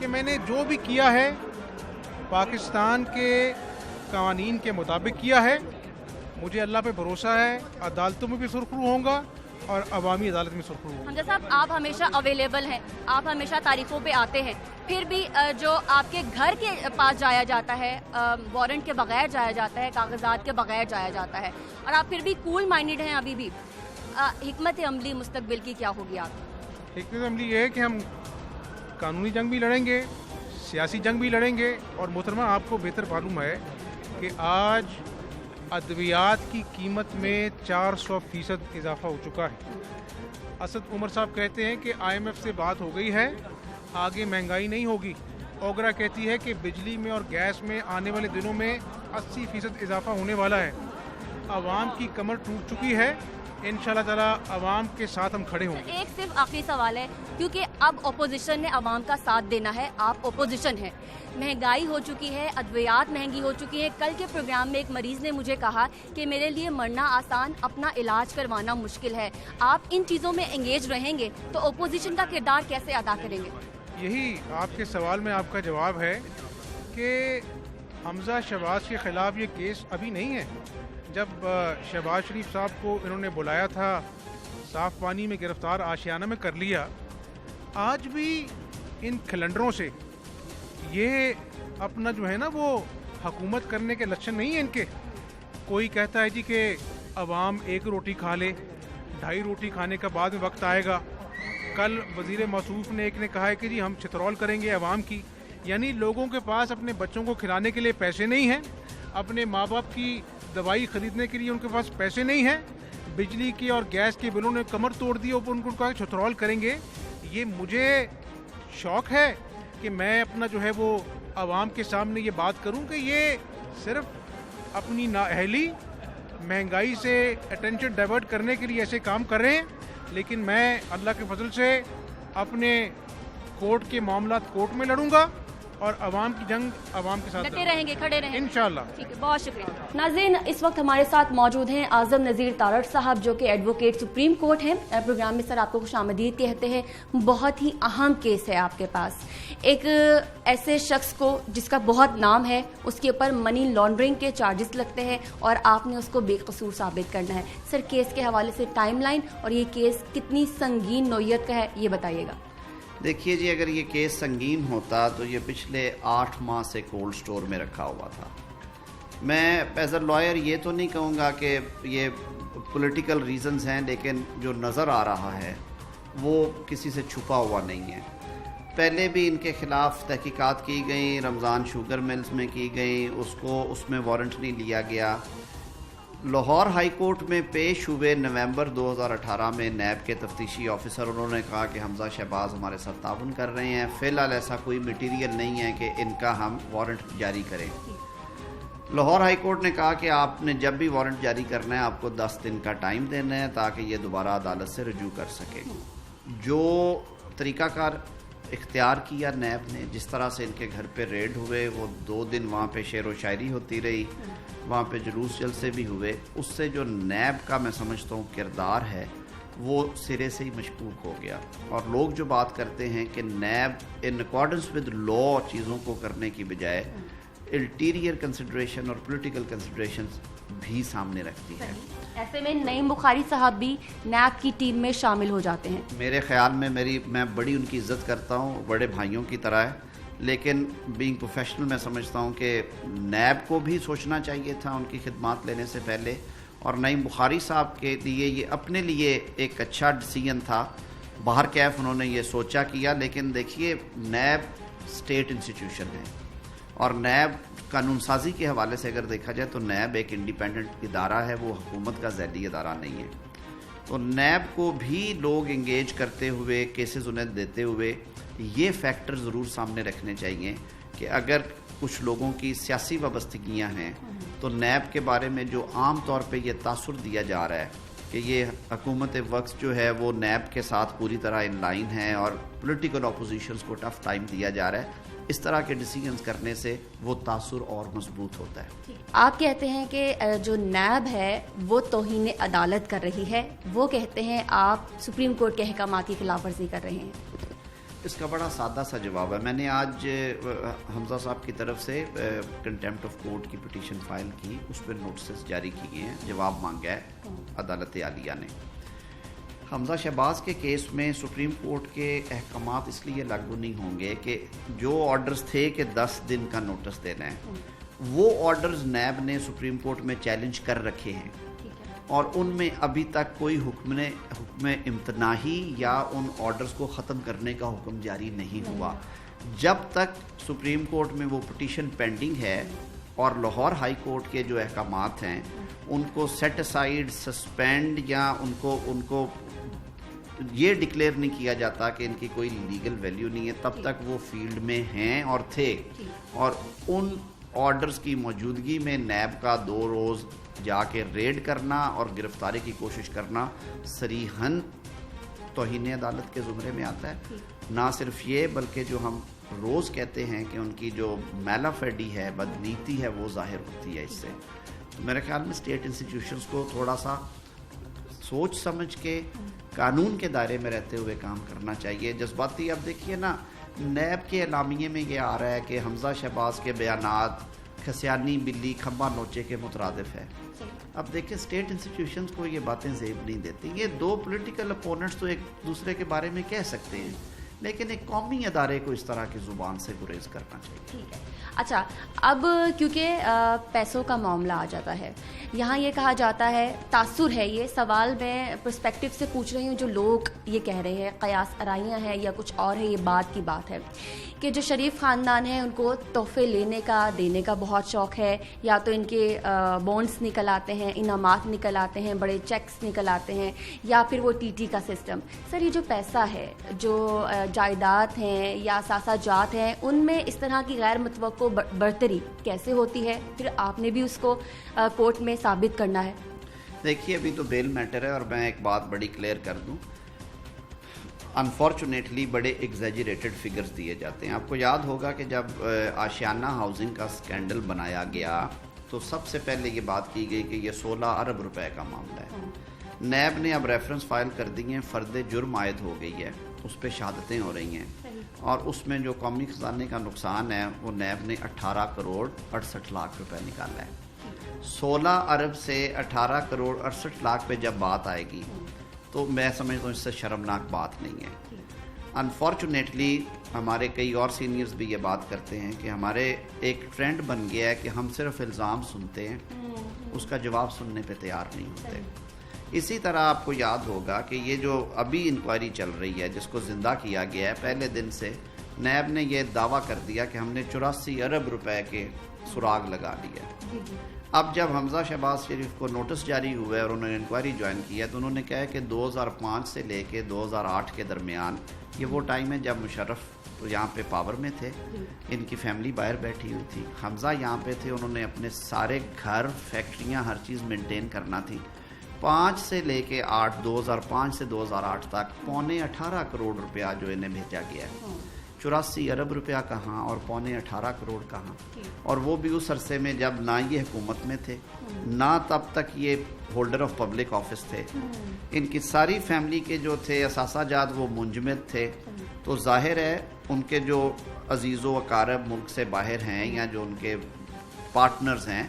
कि मैंने जो भी किया है पाकिस्तान के कानून के मुताबिक किया है। मुझे अल्लाह पे भरोसा है, अदालतों में भी सुरखरू होऊंगा और अवामी अदालत में सुरखरू होऊंगा। हमजा साहब, आप हमेशा अवेलेबल हैं, आप हमेशा तारीखों पे आते हैं, फिर भी जो आपके घर के पास जाया जाता है, वारंट के बगैर जाया जाता है, कागजात के बगैर जाया जाता है, और आप फिर भी कूल माइंडेड हैं अभी भी। हिकमत अमली मुस्तकबिल की क्या होगी आप? हिकमत अमली ये है कि हम कानूनी जंग भी लड़ेंगे, सियासी जंग भी लड़ेंगे। और मोहतरमा, आपको बेहतर मालूम है कि आज अद्वियात की कीमत में 400% इजाफा हो चुका है। असद उमर साहब कहते हैं कि IMF से बात हो गई है, आगे महंगाई नहीं होगी। ओगरा कहती है कि बिजली में और गैस में आने वाले दिनों में 80% इजाफा होने वाला है। आवाम की कमर टूट चुकी है इंशाल्लाह ताला अवाम के साथ हम खड़े होंगे। एक सिर्फ आखिरी सवाल है, क्योंकि अब अपोजिशन ने अवाम का साथ देना है, आप अपोजिशन है, महंगाई हो चुकी है, अद्वियात महंगी हो चुकी है। कल के प्रोग्राम में एक मरीज ने मुझे कहा कि मेरे लिए मरना आसान, अपना इलाज करवाना मुश्किल है। आप इन चीज़ों में एंगेज रहेंगे तो अपोजिशन का किरदार कैसे अदा करेंगे? यही आपके सवाल में आपका जवाब है कि हमजा शहबाज के ख़िलाफ़ ये केस अभी नहीं है। जब शहबाज शरीफ साहब को इन्होंने बुलाया था, साफ़ पानी में गिरफ्तार आशियाना में कर लिया। आज भी इन कैलेंडरों से ये अपना जो है ना वो हुकूमत करने के लक्षण नहीं है इनके। कोई कहता है जी कि अवाम एक रोटी खा ले, 2.5 रोटी खाने का बाद में वक्त आएगा। कल वज़ीर मौसूफ ने एक ने कहा है कि जी हम चित्रौल करेंगे अवाम की, यानी लोगों के पास अपने बच्चों को खिलाने के लिए पैसे नहीं हैं, अपने माँ बाप की दवाई खरीदने के लिए उनके पास पैसे नहीं हैं, बिजली की और गैस के बिलों ने कमर तोड़ दी और उनको कहा चित्रौल करेंगे। ये मुझे शौक़ है कि मैं अपना जो है वो आवाम के सामने ये बात करूं कि ये सिर्फ अपनी नाअहली, महंगाई से अटेंशन डाइवर्ट करने के लिए ऐसे काम कर रहे हैं, लेकिन मैं अल्लाह के फजल से अपने कोर्ट के मामलात कोर्ट में लड़ूंगा और अवाम की जंग अवाम के साथ डटे रहेंगे, खड़े रहेंगे इंशाल्लाह। ठीक है, बहुत शुक्रिया। नाज़रीन, इस वक्त हमारे साथ मौजूद हैं आज़म नज़ीर तारड़ साहब, जो कि एडवोकेट सुप्रीम कोर्ट हैं। प्रोग्राम में सर आपको खुशामदीद कहते हैं। बहुत ही अहम केस है आपके पास। एक ऐसे शख्स को जिसका बहुत नाम है, उसके ऊपर मनी लॉन्ड्रिंग के चार्जेस लगते हैं और आपने उसको बेकसूर साबित करना है। सर, केस के हवाले से टाइमलाइन और ये केस कितनी संगीन नोयत का है, ये बताइएगा। देखिए जी, अगर ये केस संगीन होता तो ये पिछले 8 माह से कोल्ड स्टोर में रखा हुआ था। मैं एज अ लॉयर ये तो नहीं कहूँगा कि ये पॉलिटिकल रीजंस हैं, लेकिन जो नज़र आ रहा है वो किसी से छुपा हुआ नहीं है। पहले भी इनके ख़िलाफ़ तहकीकात की गई, रमज़ान शुगर मिल्स में की गई, उसमें वारंट नहीं लिया गया। लाहौर हाई कोर्ट में पेश हुए नवंबर 2018 में नैब के तफ्तीशी ऑफिसर, उन्होंने कहा कि हमजा शहबाज हमारे साथ ताउन कर रहे हैं, फ़िलहाल ऐसा कोई मटीरियल नहीं है कि इनका हम वारंट जारी करें। लाहौर हाई कोर्ट ने कहा कि आपने जब भी वारंट जारी करना है आपको 10 दिन का टाइम देना है ताकि ये दोबारा अदालत से रजू कर सके। जो तरीक़ाकार इख्तियार किया नैब ने, जिस तरह से इनके घर पे रेड हुए, वो 2 दिन वहाँ पे शेर व शायरी होती रही, वहाँ पे जुलूस जलसे भी हुए, उससे जो नैब का मैं समझता हूँ किरदार है वो सिरे से ही मशकूक हो गया। और लोग जो बात करते हैं कि नैब इन अकॉर्डेंस विद लॉ चीज़ों को करने की बजाय अल्टीरियर कंसिडरेशन और पॉलिटिकल कंसिडरेशंस भी सामने रखती है। ऐसे में नईम बुखारी साहब भी नैब की टीम में शामिल हो जाते हैं। मेरे ख्याल में मैं बड़ी उनकी इज़्ज़त करता हूँ, बड़े भाइयों की तरह है, लेकिन बीइंग प्रोफेशनल मैं समझता हूँ कि नैब को भी सोचना चाहिए था उनकी खिदमात लेने से पहले। और नईम बुखारी साहब के लिए ये अपने लिए एक अच्छा डिसीजन था, बाहर कैफ उन्होंने ये सोचा किया। लेकिन देखिए, नैब स्टेट इंस्टीट्यूशन है और नैब कानून साजी के हवाले से अगर देखा जाए तो नैब एक इंडिपेंडेंट इदारा है, वो हुकूमत का ज़ैली इदारा नहीं है। तो नैब को भी लोग इंगेज करते हुए, केसेस उन्हें देते हुए ये फैक्टर ज़रूर सामने रखने चाहिए कि अगर कुछ लोगों की सियासी वाबस्तगियाँ हैं तो नैब के बारे में जो आम तौर पे ये तासुर दिया जा रहा है कि ये हुकूमत वक्त जो है वो नैब के साथ पूरी तरह इन लाइन है और पॉलिटिकल अपोजिशंस को टफ टाइम दिया जा रहा है, इस तरह के डिसीजंस करने से वो तासुर और मजबूत होता है। आप कहते हैं कि जो नैब है वो तौहीन अदालत कर रही है, वो कहते हैं आप सुप्रीम कोर्ट के अहकामात की खिलाफ वर्जी कर रहे हैं। इसका बड़ा सादा सा जवाब है। मैंने आज हमजा साहब की तरफ से कंटेम्प्ट ऑफ कोर्ट की पिटीशन फाइल की, उस पर नोटिस जारी किए हैं, जवाब मांगा है अदालत आलिया ने। हमजा शहबाज के केस में सुप्रीम कोर्ट के अहकामात इसलिए लागू नहीं होंगे कि जो ऑर्डर्स थे कि 10 दिन का नोटिस देना है, वो ऑर्डर्स नैब ने सुप्रीम कोर्ट में चैलेंज कर रखे हैं और उनमें अभी तक कोई हुक्म इम्तनाही या उन ऑर्डर्स को ख़त्म करने का हुक्म जारी नहीं हुआ। जब तक सुप्रीम कोर्ट में वो पिटीशन पेंडिंग है और लाहौर हाई कोर्ट के जो अहकामात हैं उनको सेट असाइड, सस्पेंड या उनको ये डिक्लेयर नहीं किया जाता कि इनकी कोई लीगल वैल्यू नहीं है, तब तक वो फील्ड में हैं और थे। और उन ऑर्डर्स की मौजूदगी में नैब का 2 रोज़ جا کے ریڈ کرنا اور گرفتاری کی کوشش کرنا صریحاً توہین عدالت کے زمرے میں آتا ہے. نہ صرف یہ بلکہ جو ہم روز کہتے ہیں کہ ان کی جو میلا فیڈی ہے, بدنیتی ہے, وہ ظاہر ہوتی ہے اس سے. تو میرے خیال میں اسٹیٹ انسٹیٹیوشنز کو تھوڑا سا سوچ سمجھ کے قانون کے دائرے میں رہتے ہوئے کام کرنا چاہیے. جذباتی اب دیکھیے نا, نیب کے اعلامیے میں یہ آ رہا ہے کہ حمزہ شہباز کے بیانات کھسیانی بلی کھمبا نوچے کے مترادف ہے. اب دیکھیں اسٹیٹ انسٹیٹیوشنز کو یہ باتیں زیب نہیں دیتی. یہ دو پولیٹیکل اپوننٹس تو ایک دوسرے کے بارے میں کہہ سکتے ہیں, لیکن ایک قومی ادارے کو اس طرح کی زبان سے گریز کرنا چاہیے. ٹھیک ہے. اچھا, اب کیونکہ پیسوں کا معاملہ آ جاتا ہے, یہاں یہ کہا جاتا ہے, تاثر ہے, یہ سوال میں پرسپیکٹیو سے پوچھ رہی ہوں, جو لوگ یہ کہہ رہے ہیں قیاس آرائیاں ہیں یا کچھ اور ہے, یہ بات کی بات ہے کہ جو شریف خاندان ہیں ان کو تحفے لینے کا دینے کا بہت شوق ہے, یا تو ان کے بونڈز نکل آتے ہیں, انعامات نکل آتے ہیں, بڑے چیکس نکل آتے ہیں, یا پھر وہ ٹی ٹی کا سسٹم. سر, یہ جو پیسہ ہے, جو جائیداد ہیں یا اثاثہ جات ہیں, ان میں اس طرح کی غیر متوقع برتری کیسے ہوتی ہے؟ پھر آپ نے بھی اس کو کورٹ میں ثابت کرنا ہے. دیکھیے, ابھی تو بیل میٹر ہے, اور میں ایک بات بڑی کلیئر کر دوں, انفارچونیٹلی بڑے ایگزیجریٹڈ فگرز دیے جاتے ہیں. آپ کو یاد ہوگا کہ جب آشیانہ ہاؤسنگ کا سکینڈل بنایا گیا تو سب سے پہلے یہ بات کی گئی کہ یہ 16 ارب روپے کا معاملہ ہے. نیب نے اب ریفرنس فائل کر دی ہیں, فرد جرم عائد ہو گئی ہے, اس پہ شہادتیں ہو رہی ہیں, اور اس میں جو قومی خزانے کا نقصان ہے وہ نیب نے 18 کروڑ 68 لاکھ روپے نکالا ہے. 16 ارب سے 18 کروڑ 68 لاکھ پہ جب بات آئے گی تو میں سمجھتا ہوں اس سے شرمناک بات نہیں ہے. انفارچونیٹلی ہمارے کئی اور سینئرز بھی یہ بات کرتے ہیں کہ ہمارے ایک ٹرینڈ بن گیا ہے کہ ہم صرف الزام سنتے ہیں, اس کا جواب سننے پہ تیار نہیں ہوتے. اسی طرح آپ کو یاد ہوگا کہ یہ جو ابھی انکوائری چل رہی ہے جس کو زندہ کیا گیا ہے, پہلے دن سے نیب نے یہ دعویٰ کر دیا کہ ہم نے 84 ارب روپے کے سراغ لگا لیا. اب جب حمزہ شہباز شریف کو نوٹس جاری ہوا ہے اور انہوں نے انکوائری جوائن کی ہے تو انہوں نے کہا ہے کہ 2005 سے لے کے 2008 کے درمیان یہ وہ ٹائم ہے جب مشرف یہاں پہ پاور میں تھے, ان کی فیملی باہر بیٹھی ہوئی تھی, حمزہ یہاں پہ تھے, انہوں نے اپنے سارے گھر, فیکٹریاں, ہر چیز مینٹین کرنا تھی. 5 سے لے کے 8, 2005 سے 2008 تک 18.25 کروڑ روپیہ جو انہیں بھیجا گیا ہے. 84 ارب روپیہ کہاں اور 18.25 کروڑ کہاں, اور وہ بھی اس عرصے میں جب نہ یہ حکومت میں تھے, نہ تب تک یہ ہولڈر آف پبلک آفس تھے. ان کی ساری فیملی کے جو تھے اثاثہ جات وہ منجمد تھے. تو ظاہر ہے ان کے جو عزیز و اقارب ملک سے باہر ہیں یا جو ان کے پارٹنرز ہیں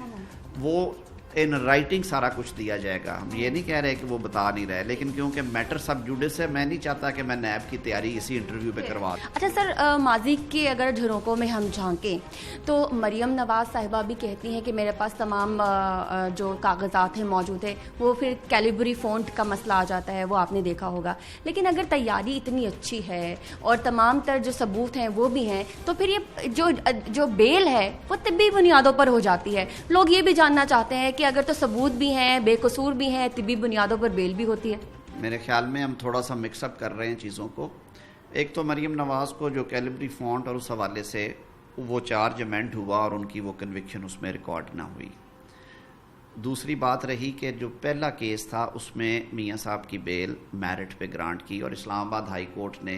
وہ ان رائٹنگ سارا کچھ دیا جائے گا. ہم یہ نہیں کہہ رہے کہ وہ بتا نہیں رہے, لیکن کیونکہ میٹر سب جوڈس ہے, میں نہیں چاہتا کہ میں نیب کی تیاری اسی انٹرویو پہ کروا دوں. اچھا سر, ماضی کے اگر جھروکوں میں ہم جھانکیں تو مریم نواز صاحبہ بھی کہتی ہیں کہ میرے پاس تمام جو کاغذات ہیں موجود ہیں, وہ پھر کیلیبری فونٹ کا مسئلہ آ جاتا ہے, وہ آپ نے دیکھا ہوگا. لیکن اگر تیاری اتنی اچھی ہے اور تمام تر جو ثبوت ہیں وہ بھی ہیں, تو پھر یہ جو بیل ہے وہ طبی بنیادوں پر ہو جاتی ہے. لوگ یہ بھی جاننا چاہتے ہیں کہ اگر تو ثبوت بھی ہیں, بے قصور بھی ہیں, طبی بنیادوں پر بیل بھی ہوتی ہے. میرے خیال میں ہم تھوڑا سا مکس اپ کر رہے ہیں چیزوں کو. ایک تو مریم نواز کو جو کیلیبری فونٹ اور اس حوالے سے وہ چارج امینڈ ہوا اور ان کی وہ کنوکشن اس میں ریکارڈ نہ ہوئی. دوسری بات رہی کہ جو پہلا کیس تھا اس میں میاں صاحب کی بیل میرٹ پہ گرانٹ کی, اور اسلام آباد ہائی کورٹ نے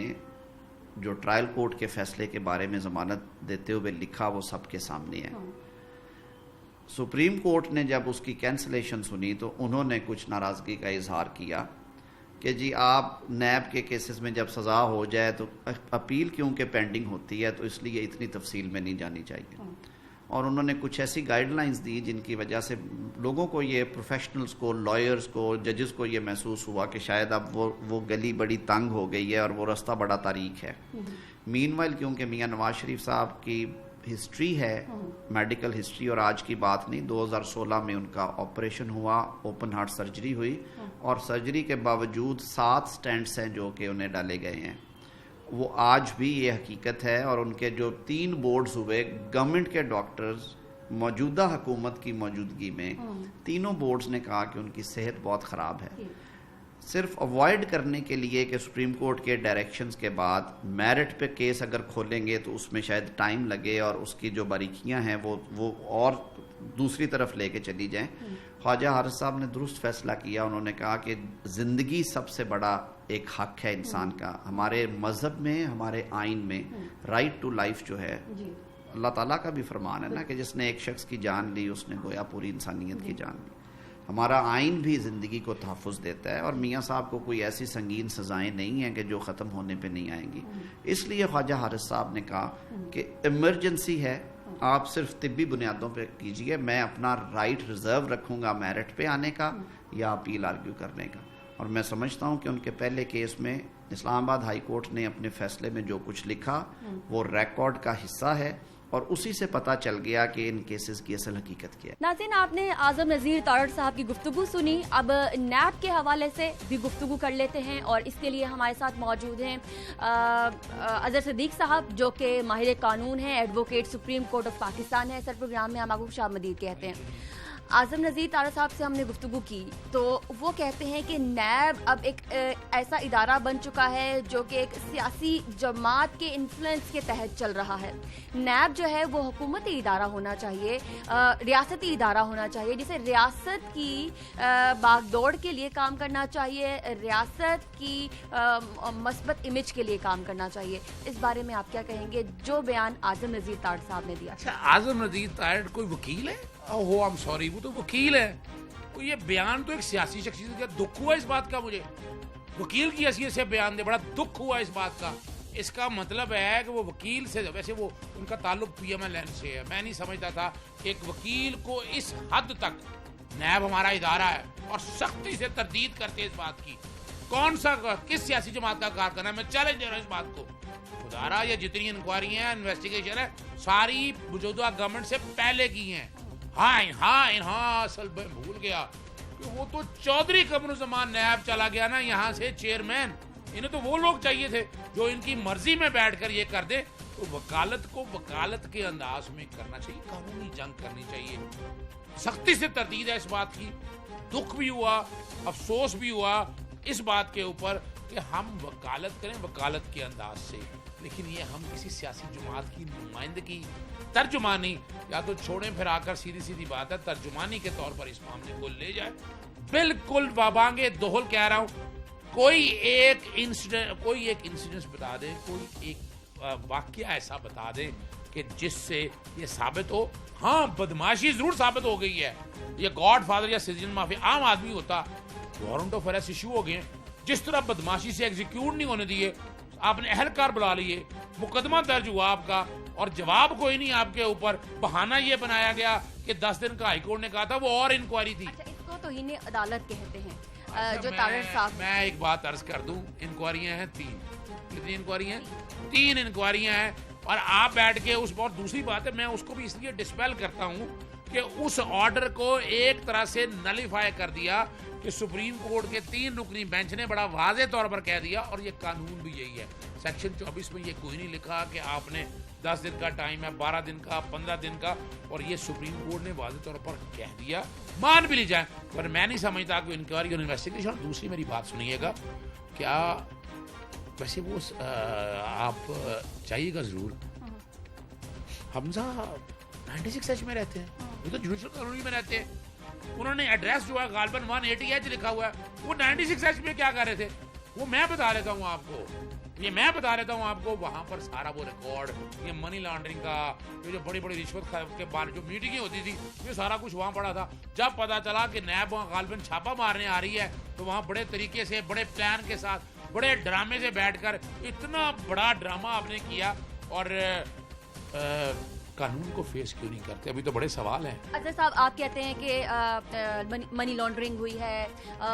جو ٹرائل کورٹ کے فیصلے کے بارے میں ضمانت دیتے ہوئے لکھا وہ سب کے سامنے ہے. سپریم کورٹ نے جب اس کی کینسلیشن سنی تو انہوں نے کچھ ناراضگی کا اظہار کیا کہ جی آپ نیب کے کیسز میں جب سزا ہو جائے تو اپیل کیونکہ پینڈنگ ہوتی ہے تو اس لیے اتنی تفصیل میں نہیں جانی چاہیے. اور انہوں نے کچھ ایسی گائیڈ لائنز دی جن کی وجہ سے لوگوں کو یہ, پروفیشنلز کو, لائرز کو, ججز کو یہ محسوس ہوا کہ شاید اب وہ گلی بڑی تنگ ہو گئی ہے اور وہ رستہ بڑا تاریک ہے. مین وائل کیونکہ میاں نواز شریف صاحب کی ہسٹری ہے, میڈیکل ہسٹری, اور آج کی بات نہیں, 2016 میں ان کا آپریشن ہوا, اوپن ہارٹ سرجری ہوئی, اور سرجری کے باوجود 7 سٹینٹس ہیں جو کہ انہیں ڈالے گئے ہیں. وہ آج بھی یہ حقیقت ہے, اور ان کے جو 3 بورڈز ہوئے گورنمنٹ کے ڈاکٹرز موجودہ حکومت کی موجودگی میں, تینوں بورڈز نے کہا کہ ان کی صحت بہت خراب ہے. صرف اوائڈ کرنے کے لیے کہ سپریم کورٹ کے ڈائریکشنز کے بعد میرٹ پہ کیس اگر کھولیں گے تو اس میں شاید ٹائم لگے اور اس کی جو باریکیاں ہیں وہ اور دوسری طرف لے کے چلی جائیں, خواجہ حارث صاحب نے درست فیصلہ کیا. انہوں نے کہا کہ زندگی سب سے بڑا ایک حق ہے انسان کا. ہمارے مذہب میں, ہمارے آئین میں رائٹ ٹو لائف جو ہے, اللہ تعالیٰ کا بھی فرمان ہے نا کہ جس نے ایک شخص کی جان لی اس نے گویا پوری انسانیت کی جان لی. ہمارا آئین بھی زندگی کو تحفظ دیتا ہے, اور میاں صاحب کو کوئی ایسی سنگین سزائیں نہیں ہیں کہ جو ختم ہونے پہ نہیں آئیں گی. اس لیے خواجہ حارث صاحب نے کہا کہ ایمرجنسی ہے, آپ صرف طبی بنیادوں پہ کیجئے, میں اپنا رائٹ ریزرو رکھوں گا میرٹ پہ آنے کا یا اپیل آرگیو کرنے کا. اور میں سمجھتا ہوں کہ ان کے پہلے کیس میں اسلام آباد ہائی کورٹ نے اپنے فیصلے میں جو کچھ لکھا وہ ریکارڈ کا حصہ ہے, اور اسی سے پتہ چل گیا کہ ان کیسز کی اصل حقیقت کیا ہے. ناظرین, آپ نے اعظم نذیر تارڑ صاحب کی گفتگو سنی. اب نیب کے حوالے سے بھی گفتگو کر لیتے ہیں, اور اس کے لیے ہمارے ساتھ موجود ہیں اظہر صدیق صاحب جو کہ ماہر قانون ہیں, advocate supreme court of Pakistan ہے. سر پروگرام میں ہم آپ کو خوش آمدید کہتے ہیں. اعظم نذیر تارڑ صاحب سے ہم نے گفتگو کی تو وہ کہتے ہیں کہ نیب اب ایک ایسا ادارہ بن چکا ہے جو کہ ایک سیاسی جماعت کے انفلوئنس کے تحت چل رہا ہے. نیب جو ہے وہ حکومتی ادارہ ہونا چاہیے, ریاستی ادارہ ہونا چاہیے, جسے ریاست کی باغ دوڑ کے لیے کام کرنا چاہیے, ریاست کی مثبت امیج کے لیے کام کرنا چاہیے. اس بارے میں آپ کیا کہیں گے جو بیان اعظم نذیر تارڑ صاحب نے دیا؟ اچھا, اعظم نذیر تارڑ کوئی وکیل ہے؟ اوہ I'm sorry, وہ تو وکیل ہے. یہ بیان تو ایک سیاسی شخصیت کا, دکھ ہوا اس بات کا, مجھے وکیل کی حیثیت سے بیان دے, بڑا دکھ ہوا اس بات کا. اس کا مطلب ہے کہ وہ وکیل سے, ویسے وہ ان کا تعلق پی ایم ایل این سے ہے, میں نہیں سمجھتا تھا کہ ایک وکیل کو اس حد تک نیب ہمارا ادارہ ہے اور سختی سے تردید کرتے اس بات کی. کون سا, کس سیاسی جماعت کا کارکنہ ہے؟ میں چیلنج دے رہا ہوں اس بات کو. خدا یہ جتنی انکوائری ہیں, انویسٹیگیشن ہے, ساری موجودہ گورنمنٹ سے پہلے کی ہیں. ہاں اصل میں بھول گیا کہ وہ تو چودھری قمرالزمان نیب چلا گیا نا یہاں سے چیئرمین. انہیں تو وہ لوگ چاہیے تھے جو ان کی مرضی میں بیٹھ کر یہ کر دیں. تو وکالت کو وکالت کے انداز میں کرنا چاہیے, قانونی جنگ کرنی چاہیے. سختی سے تردید ہے اس بات کی. دکھ بھی ہوا, افسوس بھی ہوا اس بات کے اوپر کہ ہم وکالت کریں وکالت کے انداز سے, لیکن یہ ہم کسی سیاسی جماعت کی نمائندگی, ترجمانی, یا تو چھوڑیں پھر آ کر سیدھی سیدھی بات ہے ترجمانی کے طور پر اس معاملے کو لے جائے. بالکل بابانگے دوہل کہہ رہا ہوں, کوئی ایک انسیڈنس بتا دیں, کوئی ایک واقعہ ایسا بتا دیں کہ جس سے یہ ثابت ہو. ہاں بدماشی ضرور ثابت ہو گئی ہے, یہ گاڈ فادر یا سٹیزن مافیا عام آدمی ہوتا, وارنٹ آف اریسٹ ایشو ہو گئے. جس طرح بدماشی سے ایگزیکیوٹ نہیں ہونے دیے, آپ نے اہلکار بلا لیے, مقدمہ درج ہوا آپ کا, اور جواب کوئی نہیں آپ کے اوپر. بہانہ یہ بنایا گیا کہ 10 دن کا ہائی کورٹ نے کہا تھا, وہ اور انکوائری تھی. اچھا, اس کو توہین عدالت کہتے ہیں جو تارڑ صاحب. میں ایک بات عرض کر دوں, انکوائریاں ہیں 3. کتنی انکوائریاں ہیں؟ 3 انکوائریاں ہیں. اور آپ بیٹھ کے اس, اور دوسری بات ہے میں اس کو بھی اس لیے ڈسپیل کرتا ہوں کہ اس آرڈر کو ایک طرح سے نلیفائی کر دیا کہ سپریم کورٹ کے 3 رکنی بینچ نے بڑا واضح طور پر کہہ دیا, اور یہ قانون بھی یہی ہے. سیکشن 24 میں یہ کوئی نہیں لکھا کہ آپ نے 10 دن کا ٹائم ہے, 12 دن کا, 15 دن کا, اور یہ سپریم کورٹ نے واضح طور پر کہہ دیا. مان بھی لی جائے, پر میں نہیں سمجھتا کہ انکوائری اور انویسٹیگیشن. دوسری میری بات سنیے گا, کیا ویسے وہ آپ چاہیے گا ضرور, حمزہ 96H میں رہتے ہیں, وہ تو جوڈیشل کالونی میں رہتے ہیں. انہوں نے ایڈریس جو ہے غالباً 180H لکھا ہوا ہے, وہ 96H میں کیا کر رہے تھے وہ میں بتا دیتا ہوں آپ کو. وہاں پر سارا وہ ریکارڈ, یہ منی لانڈرنگ کا, یہ جو بڑی بڑی رشوت کے بعد جو میٹنگیں ہوتی تھی, یہ سارا کچھ وہاں پڑا تھا. جب پتا چلا کہ نیب وہاں غالباً چھاپا مارنے آ رہی ہے, تو وہاں بڑے طریقے سے, بڑے پلان کے ساتھ, بڑے ڈرامے سے بیٹھ کر اتنا بڑا ڈرامہ آپ نے کیا. اور قانون کو فیس کیوں نہیں کرتے؟ ابھی تو بڑے سوال ہیں. اظہر صاحب, آپ کہتے ہیں کہ منی لانڈرنگ ہوئی ہے,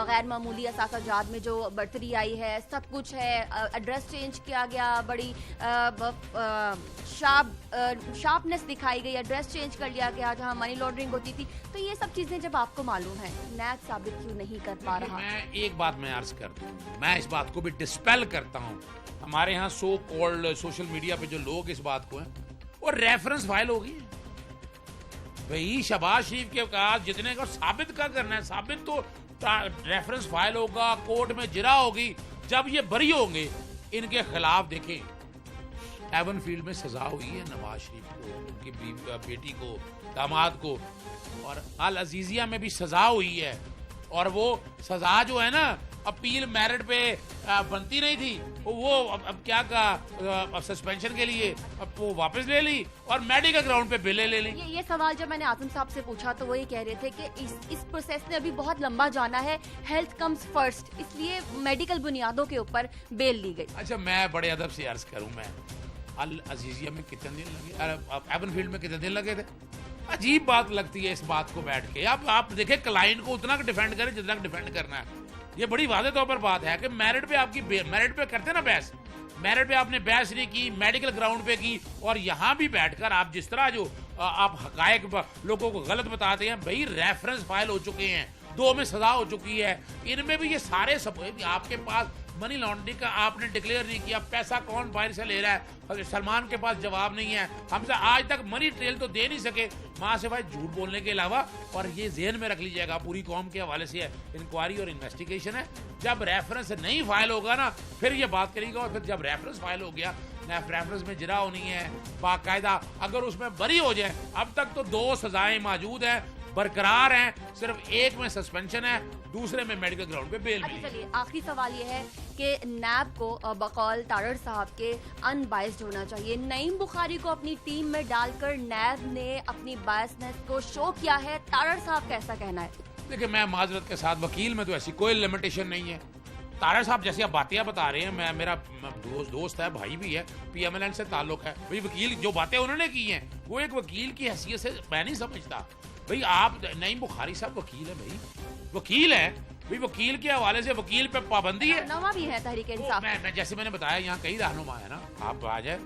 غیر معمولی اثاثہ جات میں جو بڑھتری آئی ہے, سب کچھ ہے, ایڈریس چینج کیا گیا, بڑی شارپنس دکھائی گئی, ایڈریس چینج کر لیا گیا جہاں منی لانڈرنگ ہوتی تھی. تو یہ سب چیزیں جب آپ کو معلوم ہے, نیب ثابت کیوں نہیں کر پا رہا؟ میں ایک بات میں عرض کر دوں, میں اس بات کو بھی ڈسپیل کرتا ہوں. ہمارے ہاں سو کالڈ سوشل میڈیا پہ جو لوگ اس بات کو ہیں, اور ریفرنس فائل ہوگی بھئی شہباز شریف کے کہا جتنے کا ثابت کا کرنا ہے, ثابت تو ریفرنس فائل ہوگا, کورٹ میں جرا ہوگی. جب یہ بری ہوں گے ان کے خلاف, دیکھیں एवन फील्ड में सजा हुई है नवाज शरीफ को, उनकी बेटी को, दामाद को, और अल अजीजिया में भी सजा हुई है। और वो सजा जो है ना अपील मेरिट पे बनती नहीं थी, वो अब क्या कहा सस्पेंशन के लिए अब वो वापस ले ली और मेडिकल ग्राउंड पे बिले ले ली। ये सवाल जब मैंने आजम साहब से पूछा तो वो ये कह रहे थे कि इस प्रोसेस ने अभी बहुत लंबा जाना है, हेल्थ कम्स फर्स्ट, इसलिए मेडिकल बुनियादों के ऊपर बेल दी गई। अच्छा, मैं बड़े अदब से अर्ज करूं, मैं अल अजीजिया में कितने दिन लगे, एवन फील्ड में कितने दिन लगे थे? अजीब बात लगती है इस बात को बैठ के। अब आप देखें क्लाइंट को उतना डिफेंड करें जितना डिफेंड करना है। ये बड़ी वाज़ेह तौर पर बात है कि मेरिट पे आपकी मेरिट पे करते ना बहस, मेरिट पे आपने बहस नहीं की, मेडिकल ग्राउंड पे की, और यहाँ भी बैठकर आप जिस तरह जो आप हकायक लोगों को गलत बताते हैं, भाई रेफरेंस फाइल हो चुके हैं, 2 में सजा हो चुकी है, इनमें भी ये सारे सब आपके पास मनी लॉन्ड्रिंग का आपने डिक्लेयर नहीं किया, पैसा कौन बाहर से ले रहा है, सलमान के पास जवाब नहीं है, हमसे आज तक मनी ट्रेल तो दे नहीं सके माँ से भाई झूठ बोलने के अलावा। और ये ज़हन में रख लीजिएगा, पूरी कौम के हवाले से इंक्वायरी और इन्वेस्टिगेशन है। जब रेफरेंस नहीं फाइल होगा ना फिर ये बात करेगा, और फिर जब रेफरेंस फाइल हो गया, रेफरेंस में जरा होनी है बाकायदा, अगर उसमें बरी हो जाए, अब तक तो 2 सजाएं मौजूद हैं, बरकरार हैं, सिर्फ एक में सस्पेंशन है, दूसरे में मेडिकल ग्राउंड पे बेल मिली। चलिए आखिरी सवाल ये है कि नैब को बकौल तारड़ साहब के अनबायस्ड होना चाहिए। नईम बुखारी को अपनी टीम में डालकर नैब ने अपनी बायसनेस को शो किया है, तारड़ साहब कैसा कहना है? देखिए, मैं माजरत के साथ वकील में तो ऐसी कोई लिमिटेशन नहीं है। तारड़ साहब जैसी आप बातें बता रहे हैं, मैं मेरा दोस्त है, भाई भी है, PMLN से ताल्लुक है, भाई वकील जो बातें उन्होंने की हैं वो एक वकील की हैसियत से मैं नहीं समझता। भाई आप नईम बुखारी साहब वकील है, भाई वकील है, भाई वकील के हवाले से वकील पे पाबंदी है। रहनुमा भी है तहरीक इंसाफ। मैं जैसे मैंने बताया यहाँ कई रहनुमा है ना, आप आ जाए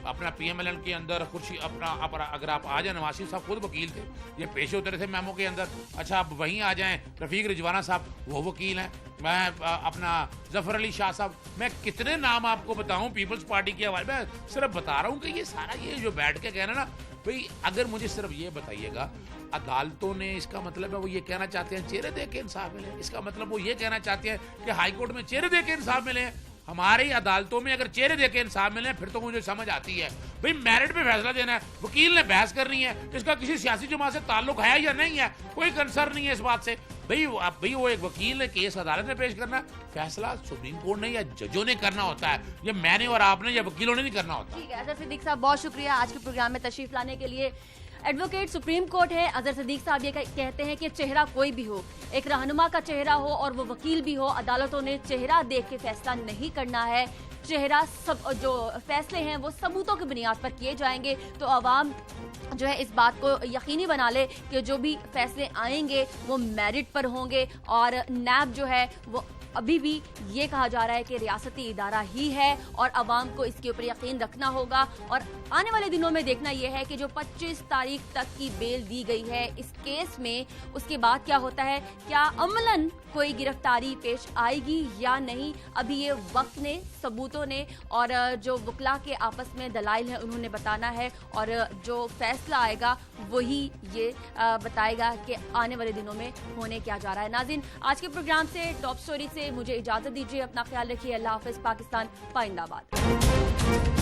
अपना PMLN के अंदर खुशी अपना अगर आप आ जाए, नवाज शरीफ साहब खुद वकील थे, ये पेश होते रहे थे मेमो के अंदर। अच्छा, आप वहीं आ जाएं, रफीक रिजवाना साहब वो वकील हैं, मैं अपना जफर अली शाह साहब, मैं कितने नाम आपको बताऊं पीपल्स पार्टी के हवाले, मैं सिर्फ बता रहा हूँ कि ये सारा ये जो बैठ के कहना ना, भाई अगर मुझे सिर्फ ये बताइएगा अदालतों ने, इसका मतलब है वो ये कहना चाहते हैं चेहरे दे के इंसाफ मिले, इसका मतलब वो ये कहना चाहते हैं कि हाई कोर्ट में चेहरे दे के इंसाफ मिले। हमारी अदालतों में अगर चेहरे दे के इंसाफ मिले फिर तो मुझे समझ आती है, भाई मेरिट पे फैसला देना है, वकील ने बहस करनी है, इसका किसी सियासी जमात से ताल्लुक है या नहीं है, कोई कंसर्न नहीं है इस बात से। भाई वो एक वकील ने केस अदालत में पेश करना है, फैसला सुप्रीम कोर्ट ने या जजों ने करना होता है, ये मैंने और आपने या वकीलों ने नहीं करना होता। ठीक है, अजहर सिद्दीक साहब बहुत शुक्रिया आज के प्रोग्राम में तशरीफ लाने के लिए। एडवोकेट सुप्रीम कोर्ट है, अजहर सिद्दीक साहब ये कहते हैं कि चेहरा कोई भी हो, एक रहनुमा का चेहरा हो और वो वकील भी हो, अदालतों ने चेहरा देख के फैसला नहीं करना है, चेहरा सब जो फैसले हैं वो सबूतों की बुनियाद पर किए जाएंगे। तो आवाम जो है इस बात को यकीनी बना ले कि जो भी फैसले आएंगे वो मेरिट पर होंगे, और नैब जो है वो अभी भी ये कहा जा रहा है कि रियासती इदारा ही है और अवाम को इसके ऊपर यकीन रखना होगा। और आने वाले दिनों में देखना यह है कि जो 25 तारीख तक की बेल दी गई है इस केस में, उसके बाद क्या होता है, क्या अमलन कोई गिरफ्तारी पेश आएगी या नहीं, अभी ये वक्त ने, सबूतों ने और जो वकला के आपस में दलाइल हैं उन्होंने बताना है, और जो फैसला आएगा वही ये बताएगा कि आने वाले दिनों में होने क्या जा रहा है। नाज़रीन, आज के प्रोग्राम से, टॉप स्टोरी से मुझे इजाज़त दीजिए, अपना ख्याल रखिए, अल्लाह हाफ़िज़, पाकिस्तान पाइंदाबाद।